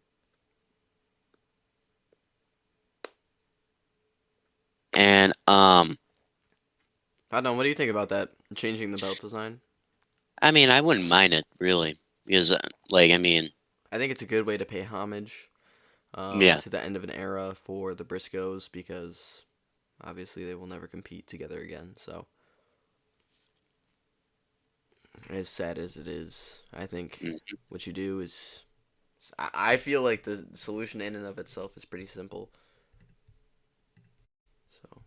[SPEAKER 1] And
[SPEAKER 2] I don't know. What do you think about that? Changing the belt design?
[SPEAKER 1] I mean, I wouldn't mind it really because like I mean,
[SPEAKER 2] I think it's a good way to pay homage
[SPEAKER 1] yeah,
[SPEAKER 2] to the end of an era for the Briscoes because obviously they will never compete together again. So, as sad as it is, I think
[SPEAKER 1] mm,
[SPEAKER 2] what you do is. I feel like the solution in and of itself is pretty simple. So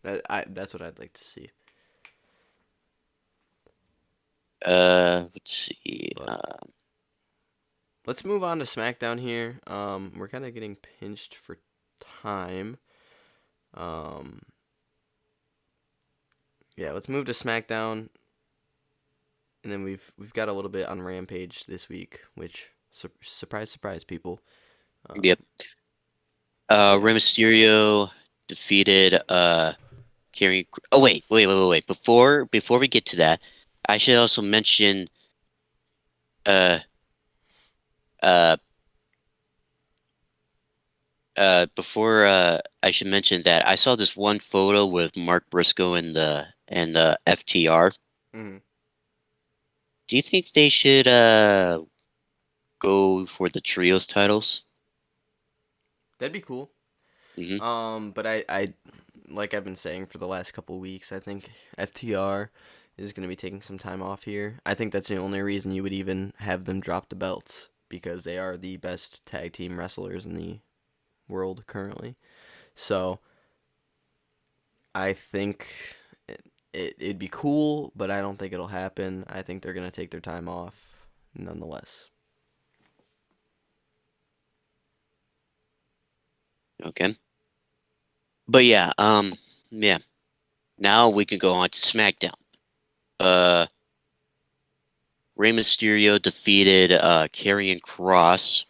[SPEAKER 2] that's what I'd like to see.
[SPEAKER 1] let's see.
[SPEAKER 2] But let's move on to SmackDown here. We're kind of getting pinched for time. Um, yeah, let's move to SmackDown, and then we've got a little bit on Rampage this week, which surprise surprise people.
[SPEAKER 1] Yep.
[SPEAKER 2] Um, so yeah,
[SPEAKER 1] Rey Mysterio defeated Karrion. Oh wait. Before we get to that, I should also mention uh uh before I should mention that I saw this one photo with Mark Briscoe and the FTR.
[SPEAKER 2] hmm
[SPEAKER 1] Do you think they should go for the trios titles?
[SPEAKER 2] that'd be cool.
[SPEAKER 1] Hmm.
[SPEAKER 2] But I like I've been saying for the last couple weeks, I think FTR is going to be taking some time off here. I think that's the only reason you would even have them drop the belts because they are the best tag team wrestlers in the world currently. So I think it'd be cool, but I don't think it'll happen. I think they're going to take their time off nonetheless.
[SPEAKER 1] Okay. But yeah, yeah. Now we can go on to SmackDown. Uh, Rey Mysterio defeated Karrion Kross.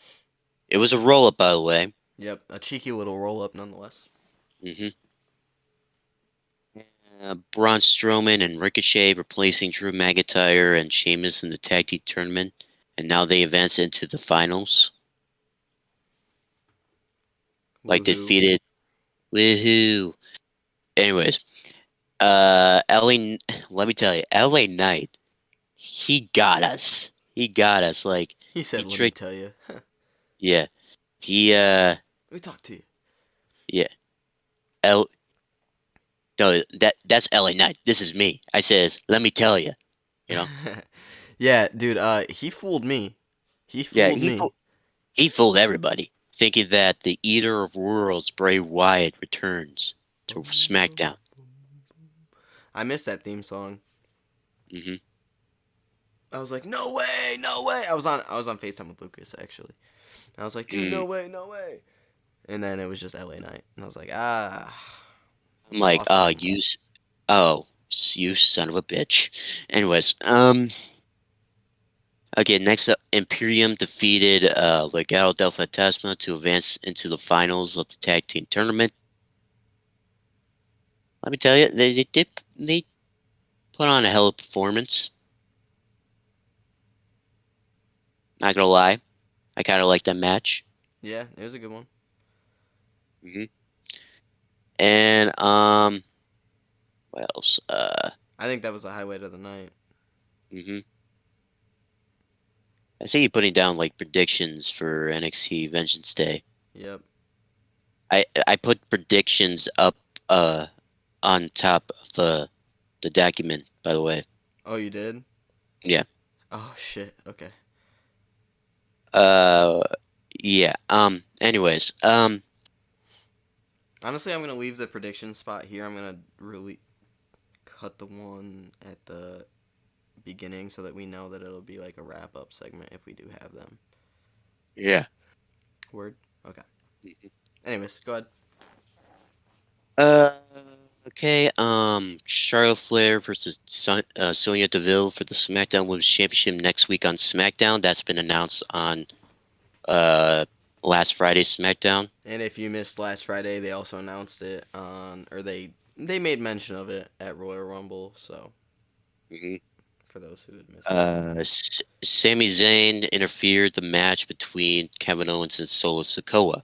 [SPEAKER 1] It was a roll up, by the way.
[SPEAKER 2] Yep, a cheeky little roll up nonetheless.
[SPEAKER 1] Hmm. Braun Strowman and Ricochet replacing Drew McIntyre and Sheamus in the tag team tournament, and now they advance into the finals. Like
[SPEAKER 2] Woohoo.
[SPEAKER 1] defeated. Woohoo! Anyways, LA. Let me tell you, LA Knight. He got us. He got us. Like
[SPEAKER 2] He
[SPEAKER 1] he
[SPEAKER 2] said, "Let me
[SPEAKER 1] tricked.
[SPEAKER 2] tell you."
[SPEAKER 1] Yeah. He.
[SPEAKER 2] Let me talk to
[SPEAKER 1] Yeah. L. No, that's LA Knight. This is me. I says, let me tell you. You
[SPEAKER 2] you.
[SPEAKER 1] know.
[SPEAKER 2] Yeah, dude. He fooled me. He
[SPEAKER 1] Yeah.
[SPEAKER 2] fooled me.
[SPEAKER 1] He fooled everybody, thinking that the Eater of Worlds, Bray Wyatt, returns to SmackDown.
[SPEAKER 2] I missed that theme song.
[SPEAKER 1] Hmm.
[SPEAKER 2] I was like, no way, no way. I was on FaceTime with Lucas actually. And I was like, dude,
[SPEAKER 1] Mm.
[SPEAKER 2] no way, no way. And then it was just LA Night, and I was like, ah,
[SPEAKER 1] I'm like,
[SPEAKER 2] awesome.
[SPEAKER 1] oh, you son of a bitch. Anyways, okay, next up, Imperium defeated Legado del Fantasma to advance into the finals of the tag team tournament. Let me tell you, they put on a hell of a performance. Not gonna lie, I kind of like that match.
[SPEAKER 2] Yeah, it was a good one.
[SPEAKER 1] Hmm. And what else?
[SPEAKER 2] I think that was the highlight of the night.
[SPEAKER 1] Hmm. I see you putting down like predictions for NXT Vengeance Day.
[SPEAKER 2] Yep.
[SPEAKER 1] I put predictions up uh on top of the document, by the way.
[SPEAKER 2] Oh, you did?
[SPEAKER 1] Yeah.
[SPEAKER 2] Oh shit. Okay.
[SPEAKER 1] Uh yeah. Anyways,
[SPEAKER 2] Honestly, I'm gonna leave the prediction spot here. I'm gonna really cut the one at the beginning so that we know that it'll be like a wrap up segment if we do have them.
[SPEAKER 1] yeah.
[SPEAKER 2] Word. Okay. Anyways, go ahead.
[SPEAKER 1] Uh okay. Charlotte Flair versus Sonya Deville for the SmackDown Women's Championship next week on SmackDown. That's been announced on uh last Friday's SmackDown.
[SPEAKER 2] And if you missed last Friday, they also announced it on, or they made mention of it at Royal Rumble. So
[SPEAKER 1] Hmm.
[SPEAKER 2] For those who had missed it.
[SPEAKER 1] Sami Zayn interfered the match between Kevin Owens and Solo Sikoa.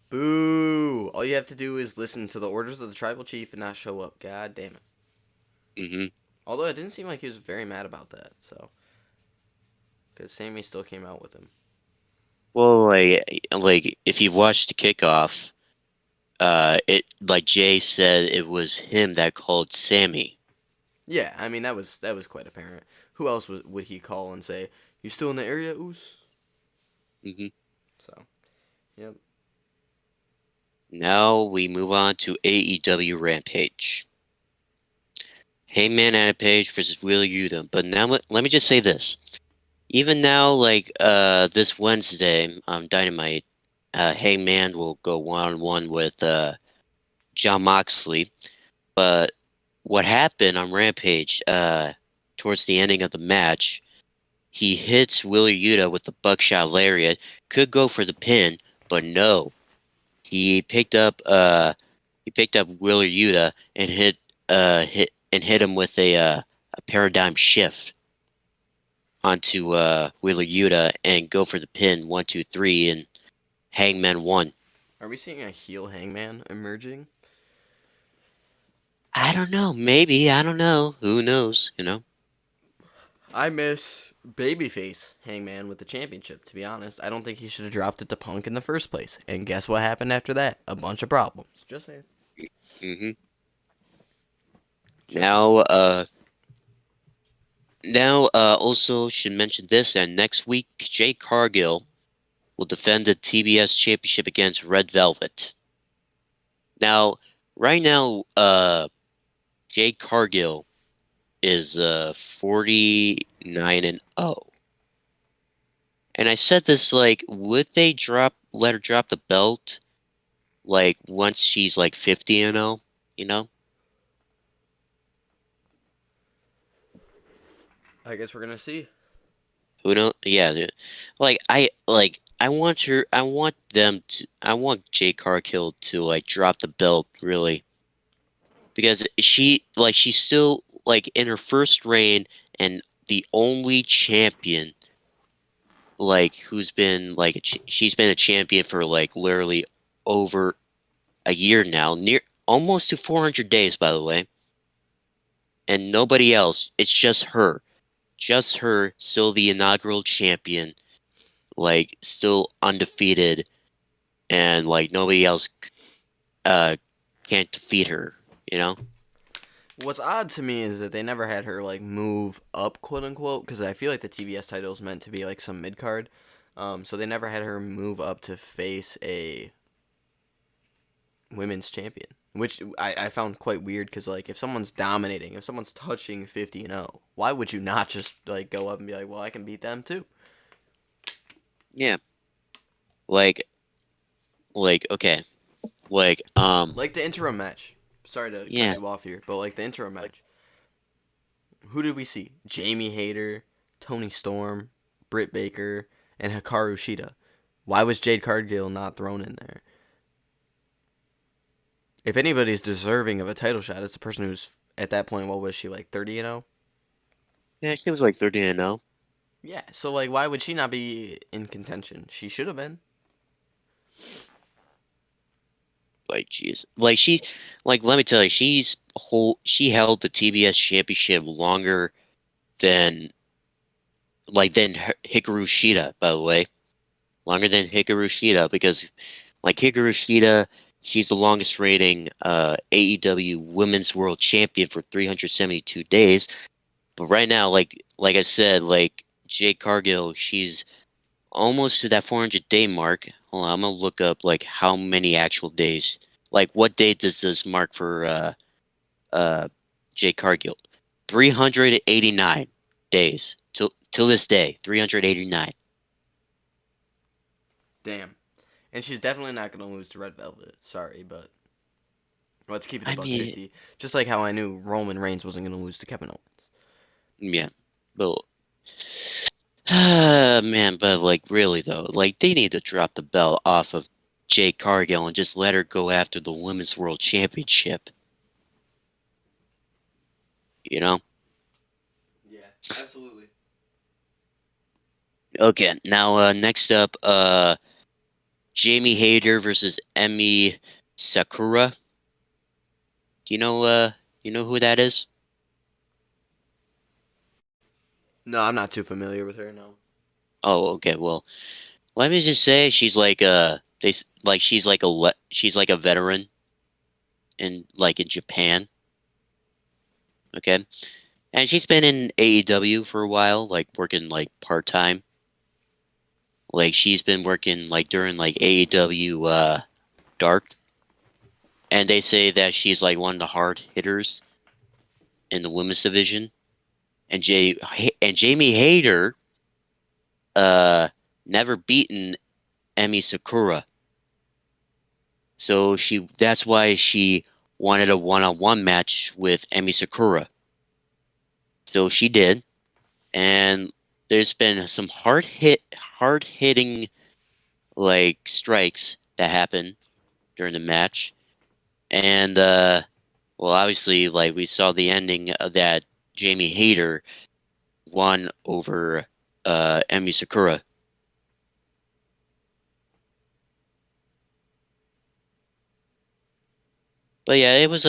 [SPEAKER 2] Boo! All you have to do is listen to the orders of the tribal chief and not show up. God damn it.
[SPEAKER 1] Hmm.
[SPEAKER 2] Although it didn't seem like he was very mad about that, so. Because Sammy still came out with him.
[SPEAKER 1] Well, like if you watched the kickoff, it like Jay said it was him that called Sammy.
[SPEAKER 2] Yeah, I mean, that was quite apparent. Who else would he call and say, "You still in the area, Oos?"
[SPEAKER 1] Hmm.
[SPEAKER 2] So, yep.
[SPEAKER 1] Now we move on to AEW Rampage. Hangman Adam Page versus Wheeler Yuta. But now let me just say this. Even now, like this Wednesday on Dynamite, Hangman will go one-on-one with John Moxley. But what happened on Rampage, towards the ending of the match, he hits Wheeler Yuta with the buckshot lariat, could go for the pin, but no. He picked up Wheeler Yuta and hit him with a paradigm shift onto Wheeler Yuta and go for the pin 1, 2, 3, and Hangman won.
[SPEAKER 2] Are we seeing a heel Hangman emerging?
[SPEAKER 1] I don't know, maybe, I don't know. Who knows, you know?
[SPEAKER 2] I miss babyface Hangman with the championship, to be honest. I don't think he should have dropped it to Punk in the first place. And guess what happened after that? A bunch of problems. Just saying.
[SPEAKER 1] Hmm.
[SPEAKER 2] Just saying.
[SPEAKER 1] Now, also should mention this, and next week, Jade Cargill will defend the TBS championship against Red Velvet. Now, right now, Jade Cargill is 49 and 0. And I said this, like, would they let her drop the belt like once she's like 50 and 0, you know?
[SPEAKER 2] I guess we're gonna see.
[SPEAKER 1] Who know? Yeah, I want Jade Cargill to like drop the belt really because she's still like in her first reign and the only champion like who's been like she's been a champion for like literally over a year now, near almost to 400 days by the way, and nobody else. It's just her, still the inaugural champion, like still undefeated, and like nobody else uh can't defeat her. You know?
[SPEAKER 2] What's odd to me is that they never had her like move up, quote unquote, because I feel like the TBS title is meant to be like some mid card. So they never had her move up to face a women's champion, which I found quite weird because like if someone's dominating, if someone's touching 50 and 0, why would you not just like go up and be like, well, I can beat them too?
[SPEAKER 1] Yeah. Like okay.
[SPEAKER 2] Like the interim match. Sorry to cut
[SPEAKER 1] Yeah.
[SPEAKER 2] you off here, but like the interim match. Who did we see? Jamie Hayter, Tony Storm, Britt Baker, and Hikaru Shida. Why was Jade Cargill not thrown in there? If anybody's deserving of a title shot, it's the person who's at that point. What was she like 30 and 0?
[SPEAKER 1] Yeah, she was like 30 and 0.
[SPEAKER 2] Yeah. So like, why would she not be in contention? She should have been.
[SPEAKER 1] Like jeez. Let me tell you, she held the TBS championship longer than Hikaru Shida, by the way. Longer than Hikaru Shida because like Hikaru Shida, she's the longest reigning AEW Women's World Champion for 372 days. But right now, like I said, like Jade Cargill, she's almost to that 400-day mark. Hold on, I'm gonna look up like how many actual days. Like what date does this mark for uh Jade Cargill? 389 days till this day. 389.
[SPEAKER 2] Damn. And she's definitely not going to lose to Red Velvet. Sorry, but let's keep it a
[SPEAKER 1] I
[SPEAKER 2] buck
[SPEAKER 1] mean,
[SPEAKER 2] 50. Just like how I knew Roman Reigns wasn't going to lose to Kevin Owens.
[SPEAKER 1] yeah, but man, but like really though, like they need to drop the belt off of Jade Cargill and just let her go after the Women's World Championship. You know?
[SPEAKER 2] Absolutely.
[SPEAKER 1] Okay, now next up, Jamie Hayter versus Emi Sakura. Do you know who that is?
[SPEAKER 2] No, I'm not too familiar with her. No.
[SPEAKER 1] Oh, okay. Well, let me just say she's like she's like she's like a veteran in Japan, okay? And she's been in AEW for a while, like working like part-time. Like she's been working like during like AEW Dark, and they say that she's like one of the hard hitters in the women's division. And Jamie Hayter uh never beaten Emi Sakura. So that's why she wanted a one-on-one match with Emi Sakura. So she did, and there's been some hard hitting like strikes that happened during the match. And well, obviously, like we saw the ending of that Jamie Hayter won over Emi Sakura. But yeah, it was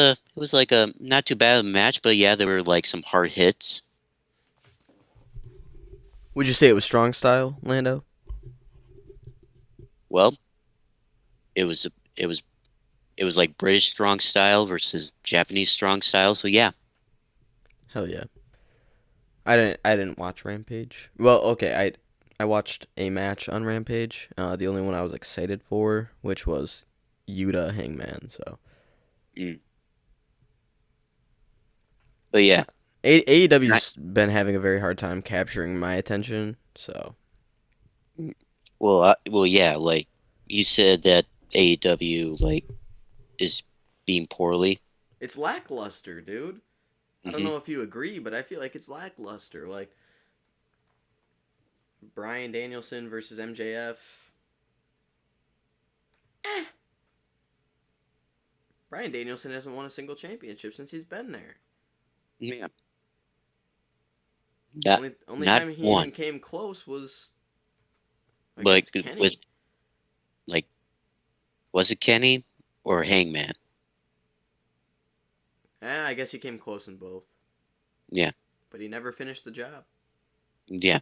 [SPEAKER 1] like a not too bad of a match, but yeah, there were like some hard hits.
[SPEAKER 2] Would you say it was strong style, Lando?
[SPEAKER 1] Well, it was it was it was like British strong style versus Japanese strong style. So yeah,
[SPEAKER 2] Hell yeah. I didn't watch Rampage. Well, okay, I watched a match on Rampage. The only one I was excited for, which was Yuta Hangman. So
[SPEAKER 1] mm. But yeah, I,
[SPEAKER 2] AEW's been having a very hard time capturing my attention. So
[SPEAKER 1] well, yeah, like you said that AEW like is being poorly.
[SPEAKER 2] it's lackluster, dude. I don't
[SPEAKER 1] Hmm.
[SPEAKER 2] know if you agree, but I feel like it's lackluster. Like Bryan Danielson versus MJF. Eh. Bryan Danielson hasn't won a single championship since he's been there.
[SPEAKER 1] Yeah, not
[SPEAKER 2] Only
[SPEAKER 1] not
[SPEAKER 2] time he even
[SPEAKER 1] one.
[SPEAKER 2] came close was
[SPEAKER 1] Like
[SPEAKER 2] against
[SPEAKER 1] with
[SPEAKER 2] Kenny.
[SPEAKER 1] like was it Kenny or Hangman?
[SPEAKER 2] I guess he came close in both,
[SPEAKER 1] Yeah,
[SPEAKER 2] but he never finished the job.
[SPEAKER 1] yeah.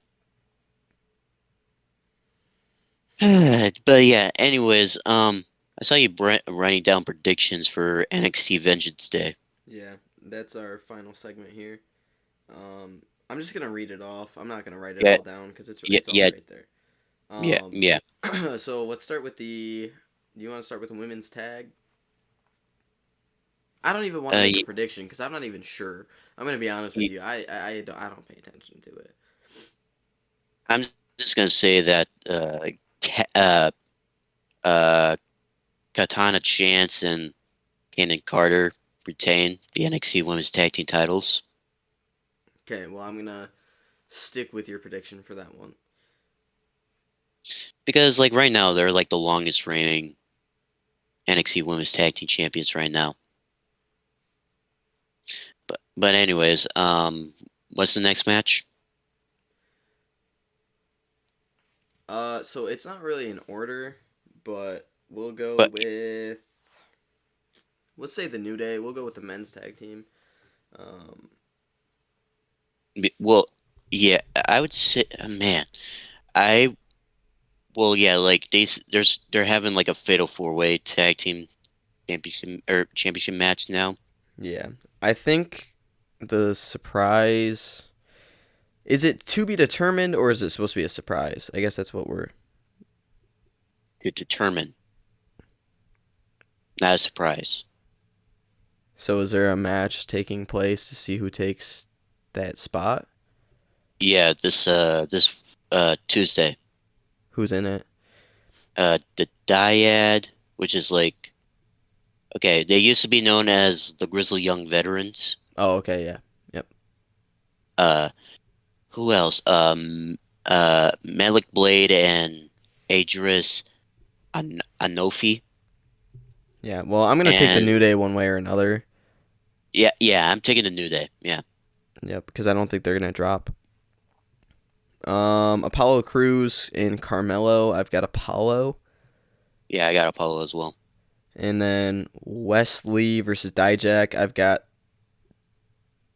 [SPEAKER 1] But yeah, anyways, I saw you writing down predictions for NXT Vengeance Day.
[SPEAKER 2] Yeah, that's our final segment here. I'm just gonna read it off. I'm not gonna write it
[SPEAKER 1] Yeah,
[SPEAKER 2] all down because it's
[SPEAKER 1] yeah,
[SPEAKER 2] it's all
[SPEAKER 1] yeah,
[SPEAKER 2] right there.
[SPEAKER 1] yeah,
[SPEAKER 2] Um,
[SPEAKER 1] yeah.
[SPEAKER 2] so let's start with the. Do you want to start with the women's tag? I don't even want to make a
[SPEAKER 1] Y
[SPEAKER 2] prediction because I'm not even sure. I'm gonna be honest with
[SPEAKER 1] y
[SPEAKER 2] you. I don't pay attention to it.
[SPEAKER 1] I'm just gonna say that Ka uh, Katana Chance and Kanan Carter retain the NXT Women's Tag Team titles
[SPEAKER 2] Okay, well I'm gonna stick with your prediction for that one.
[SPEAKER 1] because, like, right now they're like the longest reigning NXT Women's Tag Team champions right now. But anyways, what's the next match?
[SPEAKER 2] So it's not really in order, but we'll go
[SPEAKER 1] But
[SPEAKER 2] with let's say the New Day. We'll go with the men's tag team. Um,
[SPEAKER 1] well, yeah, I would say, man, I yeah, like they're having like a fatal four-way tag team championship match now
[SPEAKER 2] yeah, I think the surprise is it to be determined or is it supposed to be a surprise? I guess that's what we're.
[SPEAKER 1] to determine, not a surprise.
[SPEAKER 2] So is there a match taking place to see who takes that spot?
[SPEAKER 1] Yeah, this Tuesday,
[SPEAKER 2] Who's in it?
[SPEAKER 1] the Dyad, which is like okay, they used to be known as the Grizzly Young Veterans.
[SPEAKER 2] Oh, okay, yeah, yep,
[SPEAKER 1] Uh, who else? Malik Blade and Adris Anofi,
[SPEAKER 2] yeah. Well, I'm gonna take the
[SPEAKER 1] and
[SPEAKER 2] New Day one way or another.
[SPEAKER 1] yeah, I'm taking the New Day. Yeah,
[SPEAKER 2] Yep, because I don't think they're gonna drop. Apollo Crews and Carmelo. I've got Apollo.
[SPEAKER 1] Yeah, I got Apollo as well.
[SPEAKER 2] And then Wesley versus Dijak. I've got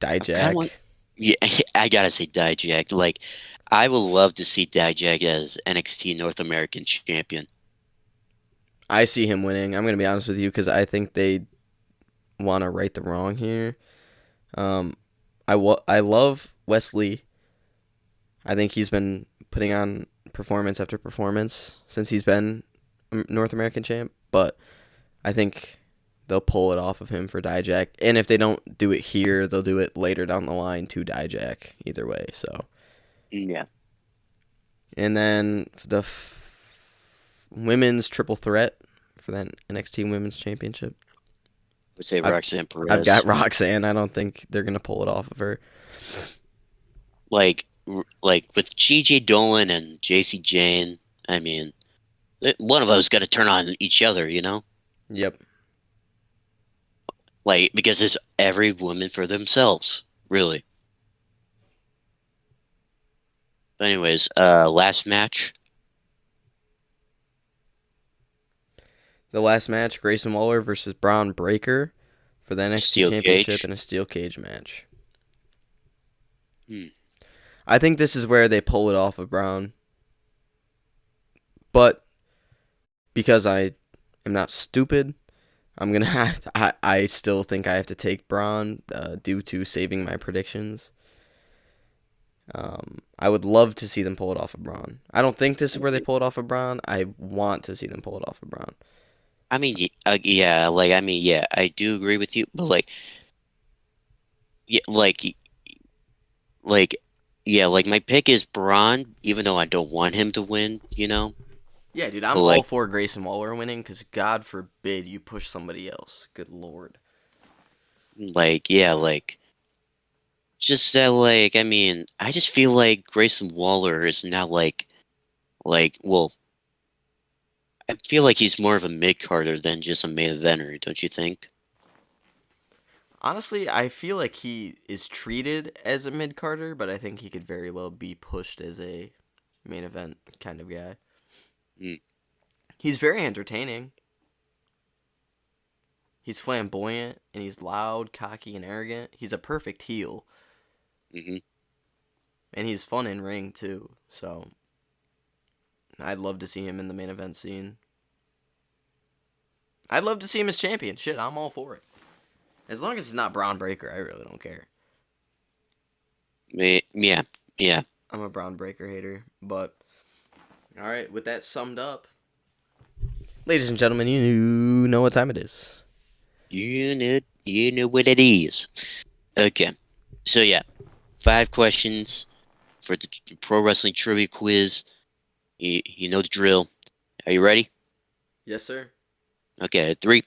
[SPEAKER 2] Dijak.
[SPEAKER 1] Yeah, I gotta say Dijak. Like, I would love to see Dijak as NXT North American champion.
[SPEAKER 2] I see him winning. I'm going to be honest with you because I think they want to right the wrong here. I love Wesley. I think he's been putting on performance after performance since he's been North American champ, but I think they'll pull it off of him for Dijak. And if they don't do it here, they'll do it later down the line to Dijak. Either way, so.
[SPEAKER 1] Yeah.
[SPEAKER 2] And then the women's triple threat for that NXT Women's Championship.
[SPEAKER 1] I would say Roxanne Perez.
[SPEAKER 2] I've got Roxanne. I don't think they're going to pull it off of her.
[SPEAKER 1] Like with GJ Dolan and JC Jane, I mean, one of us got to turn on each other, you know?
[SPEAKER 2] Yep.
[SPEAKER 1] Like, because it's every woman for themselves, really. But anyways, last match.
[SPEAKER 2] The last match, Grayson Waller versus Braun Breaker for the NXT
[SPEAKER 1] Steel
[SPEAKER 2] Championship
[SPEAKER 1] cage.
[SPEAKER 2] in a steel cage match.
[SPEAKER 1] Hmm.
[SPEAKER 2] I think this is where they pull it off of Braun. But because I am not stupid, I'm going to have to, I still think I have to take Braun due to saving my predictions. I would love to see them pull it off of Braun. I don't think this is where they pull it off of Braun. I want to see them pull it off of Braun.
[SPEAKER 1] I mean, yeah, I do agree with you, but yeah, like my pick is Braun, even though I don't want him to win, you know?
[SPEAKER 2] Yeah, dude, I'm
[SPEAKER 1] But,
[SPEAKER 2] all for Grayson Waller winning because God forbid you push somebody else. Good Lord.
[SPEAKER 1] Just that, I mean, I just feel like Grayson Waller is not well, I feel like he's more of a mid-carder than just a main eventer, don't you think?
[SPEAKER 2] Honestly, I feel like he is treated as a mid-carder, but I think he could very well be pushed as a main event kind of guy.
[SPEAKER 1] Mm.
[SPEAKER 2] He's very entertaining. He's flamboyant, and he's loud, cocky, and arrogant. He's a perfect heel.
[SPEAKER 1] Mm-hmm.
[SPEAKER 2] And he's fun in ring, too. So, I'd love to see him in the main event scene. I'd love to see him as champion. Shit, I'm all for it. As long as it's not Braun Breaker, I really don't care.
[SPEAKER 1] Yeah.
[SPEAKER 2] I'm a Braun Breaker hater. But, alright, with that summed up, ladies and gentlemen, you know what time it is.
[SPEAKER 1] You know what it is. Okay. So yeah, 5 questions for the pro wrestling trivia quiz. You know the drill. Are you ready?
[SPEAKER 2] Yes, sir.
[SPEAKER 1] Okay, 3,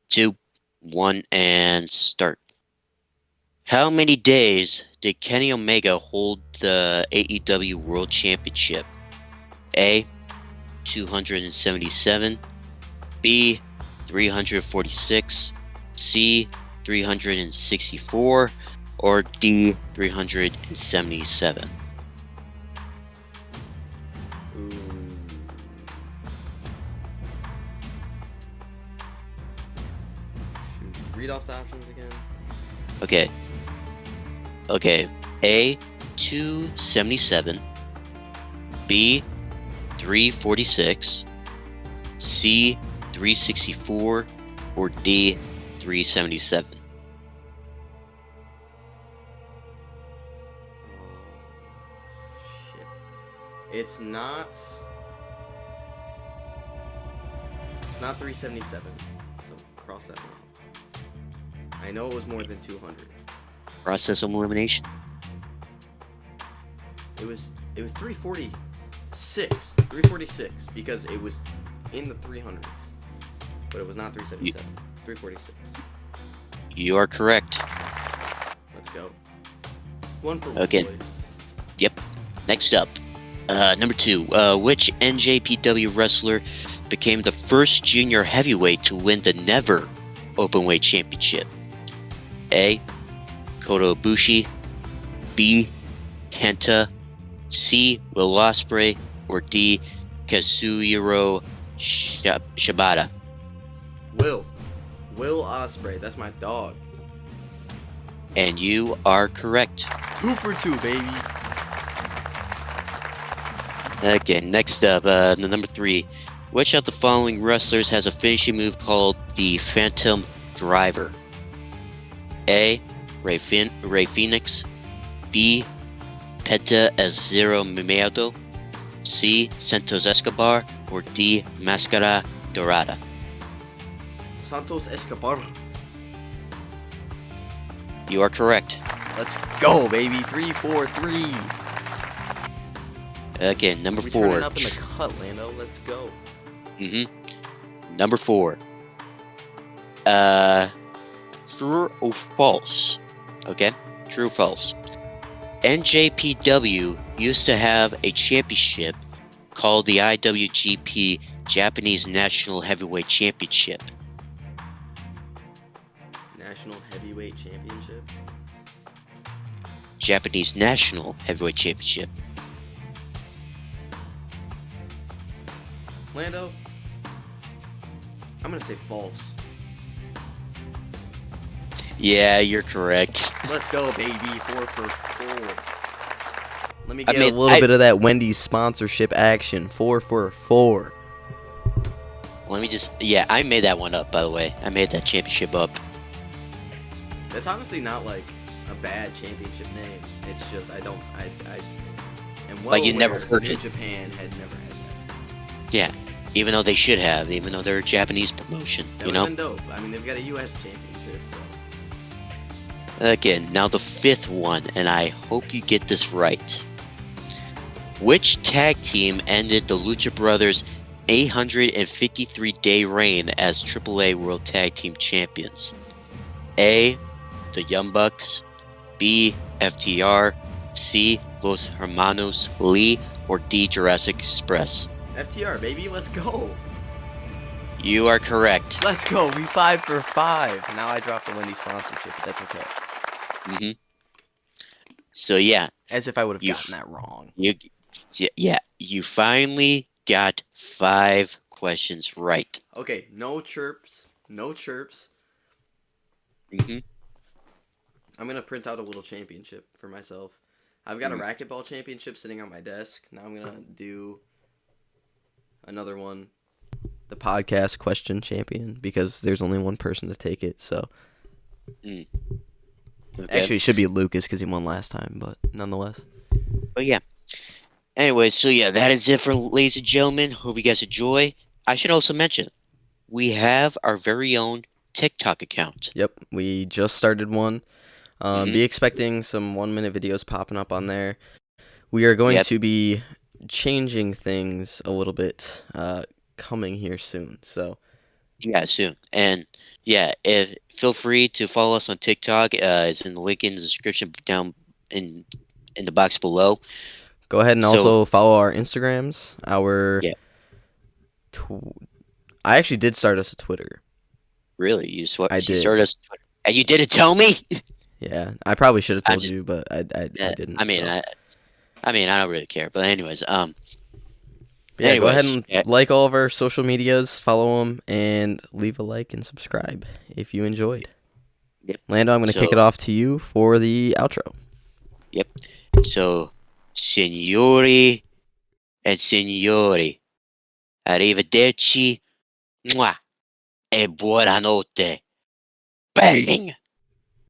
[SPEAKER 1] 2, 1, and start. How many days did Kenny Omega hold the AEW World Championship? A, 277. B, 346. C, 364. Or D, 377.
[SPEAKER 2] Ooh. Shoot. Read off the options again.
[SPEAKER 1] Okay. A, 277. B, 346. C, 364. Or D, 377.
[SPEAKER 2] Shit. It's not 377. So cross that one off. I know it was more than 200.
[SPEAKER 1] Process of elimination.
[SPEAKER 2] It was 346. 346 because it was in the 300s. But it was not 377. 346.
[SPEAKER 1] You are correct.
[SPEAKER 2] Let's go. One for
[SPEAKER 1] Okay.
[SPEAKER 2] Boy.
[SPEAKER 1] Yep. Next up, number 2. Which NJPW wrestler became the first junior heavyweight to win the Never Openweight Championship? A, Kota Ibushi. B, Kenta. C. Will Ospreay, or D. Kazuhiro Shibata?
[SPEAKER 2] Will Ospreay. That's my dog.
[SPEAKER 1] And you are correct.
[SPEAKER 2] 2 for 2, baby.
[SPEAKER 1] Okay, next up, the number 3. Which of the following wrestlers has a finishing move called the Phantom Driver? A. Rey Fenix. B. Penta Zero Miedo. C. Santos Escobar. Or D. Máscara Dorada?
[SPEAKER 2] Santos Escobar.
[SPEAKER 1] You are correct.
[SPEAKER 2] Let's go, baby. 3 for 3.
[SPEAKER 1] Okay, number
[SPEAKER 2] We
[SPEAKER 1] 4.
[SPEAKER 2] turning up in the cut, Lando. Let's go.
[SPEAKER 1] Number 4. True or false? Okay, true or false? NJPW used to have a championship called the IWGP Japanese National Heavyweight Championship.
[SPEAKER 2] National Heavyweight Championship.
[SPEAKER 1] Japanese National Heavyweight Championship.
[SPEAKER 2] Lando, I'm gonna say false.
[SPEAKER 1] Yeah, you're correct.
[SPEAKER 2] Let's go, baby. 4 for 4. Let me get
[SPEAKER 1] mean,
[SPEAKER 2] a little bit of that Wendy's sponsorship action. 4 for 4.
[SPEAKER 1] Let me just... Yeah, I made that one up, by the way. I made that championship up.
[SPEAKER 2] That's honestly not like a bad championship name. It's just I am well
[SPEAKER 1] Like you
[SPEAKER 2] aware
[SPEAKER 1] never heard
[SPEAKER 2] New
[SPEAKER 1] it.
[SPEAKER 2] Japan had never had that.
[SPEAKER 1] Yeah, even though they should have, even though they're a Japanese promotion,
[SPEAKER 2] That
[SPEAKER 1] you
[SPEAKER 2] would
[SPEAKER 1] know?
[SPEAKER 2] have been dope. I mean, they've got a U.S. championship, so.
[SPEAKER 1] Again, now the 5th one, and I hope you get this right. Which tag team ended the Lucha Brothers' 853-day reign as AAA World Tag Team Champions? A. The Young Bucks. B. FTR. C. Los Hermanos Lee. Or D. Jurassic Express?
[SPEAKER 2] FTR, baby, let's go.
[SPEAKER 1] You are correct.
[SPEAKER 2] Let's go. We 5 for 5. Now I dropped the Wendy's sponsorship, but that's okay.
[SPEAKER 1] So yeah,
[SPEAKER 2] As if I would have
[SPEAKER 1] You-
[SPEAKER 2] gotten that wrong.
[SPEAKER 1] you finally got 5 questions right.
[SPEAKER 2] Okay, no chirps. No chirps.
[SPEAKER 1] Mm-hmm.
[SPEAKER 2] I'm going to print out a little championship for myself. I've got a racquetball championship sitting on my desk. Now I'm going to do another one. The podcast question champion, because there's only one person to take it, so.
[SPEAKER 1] Okay.
[SPEAKER 2] Actually, it should be Lucas because he won last time, but nonetheless.
[SPEAKER 1] But yeah. Anyway, so yeah, that is it for ladies and gentlemen. Hope you guys enjoy. I should also mention, we have our very own TikTok account.
[SPEAKER 2] Yep, we just started one.
[SPEAKER 1] Mhm.
[SPEAKER 2] Be expecting some 1-minute videos popping up on there. We are going
[SPEAKER 1] Yep.
[SPEAKER 2] to be changing things a little bit coming here soon. So
[SPEAKER 1] Yeah, soon. And yeah, feel free to follow us on TikTok. It's in the link in the description down in the box below.
[SPEAKER 2] go ahead and
[SPEAKER 1] So-
[SPEAKER 2] also follow our Instagrams.
[SPEAKER 1] Yeah.
[SPEAKER 2] I actually did start us a Twitter.
[SPEAKER 1] Really, you
[SPEAKER 2] I did.
[SPEAKER 1] started us, and you didn't tell me.
[SPEAKER 2] Yeah, I probably should have
[SPEAKER 1] I'm
[SPEAKER 2] told
[SPEAKER 1] just-
[SPEAKER 2] you, but I didn't.
[SPEAKER 1] I mean,
[SPEAKER 2] so.
[SPEAKER 1] I don't really care. But anyways,
[SPEAKER 2] But yeah, go ahead
[SPEAKER 1] anyways,
[SPEAKER 2] and like all of our social medias, follow them, and leave a like and subscribe if you enjoyed.
[SPEAKER 1] Yep.
[SPEAKER 2] Lando, I'm going to kick it off to you for the outro.
[SPEAKER 1] Yep. So, signori and signori, arrivederci, mwah, e buonanotte. Bang!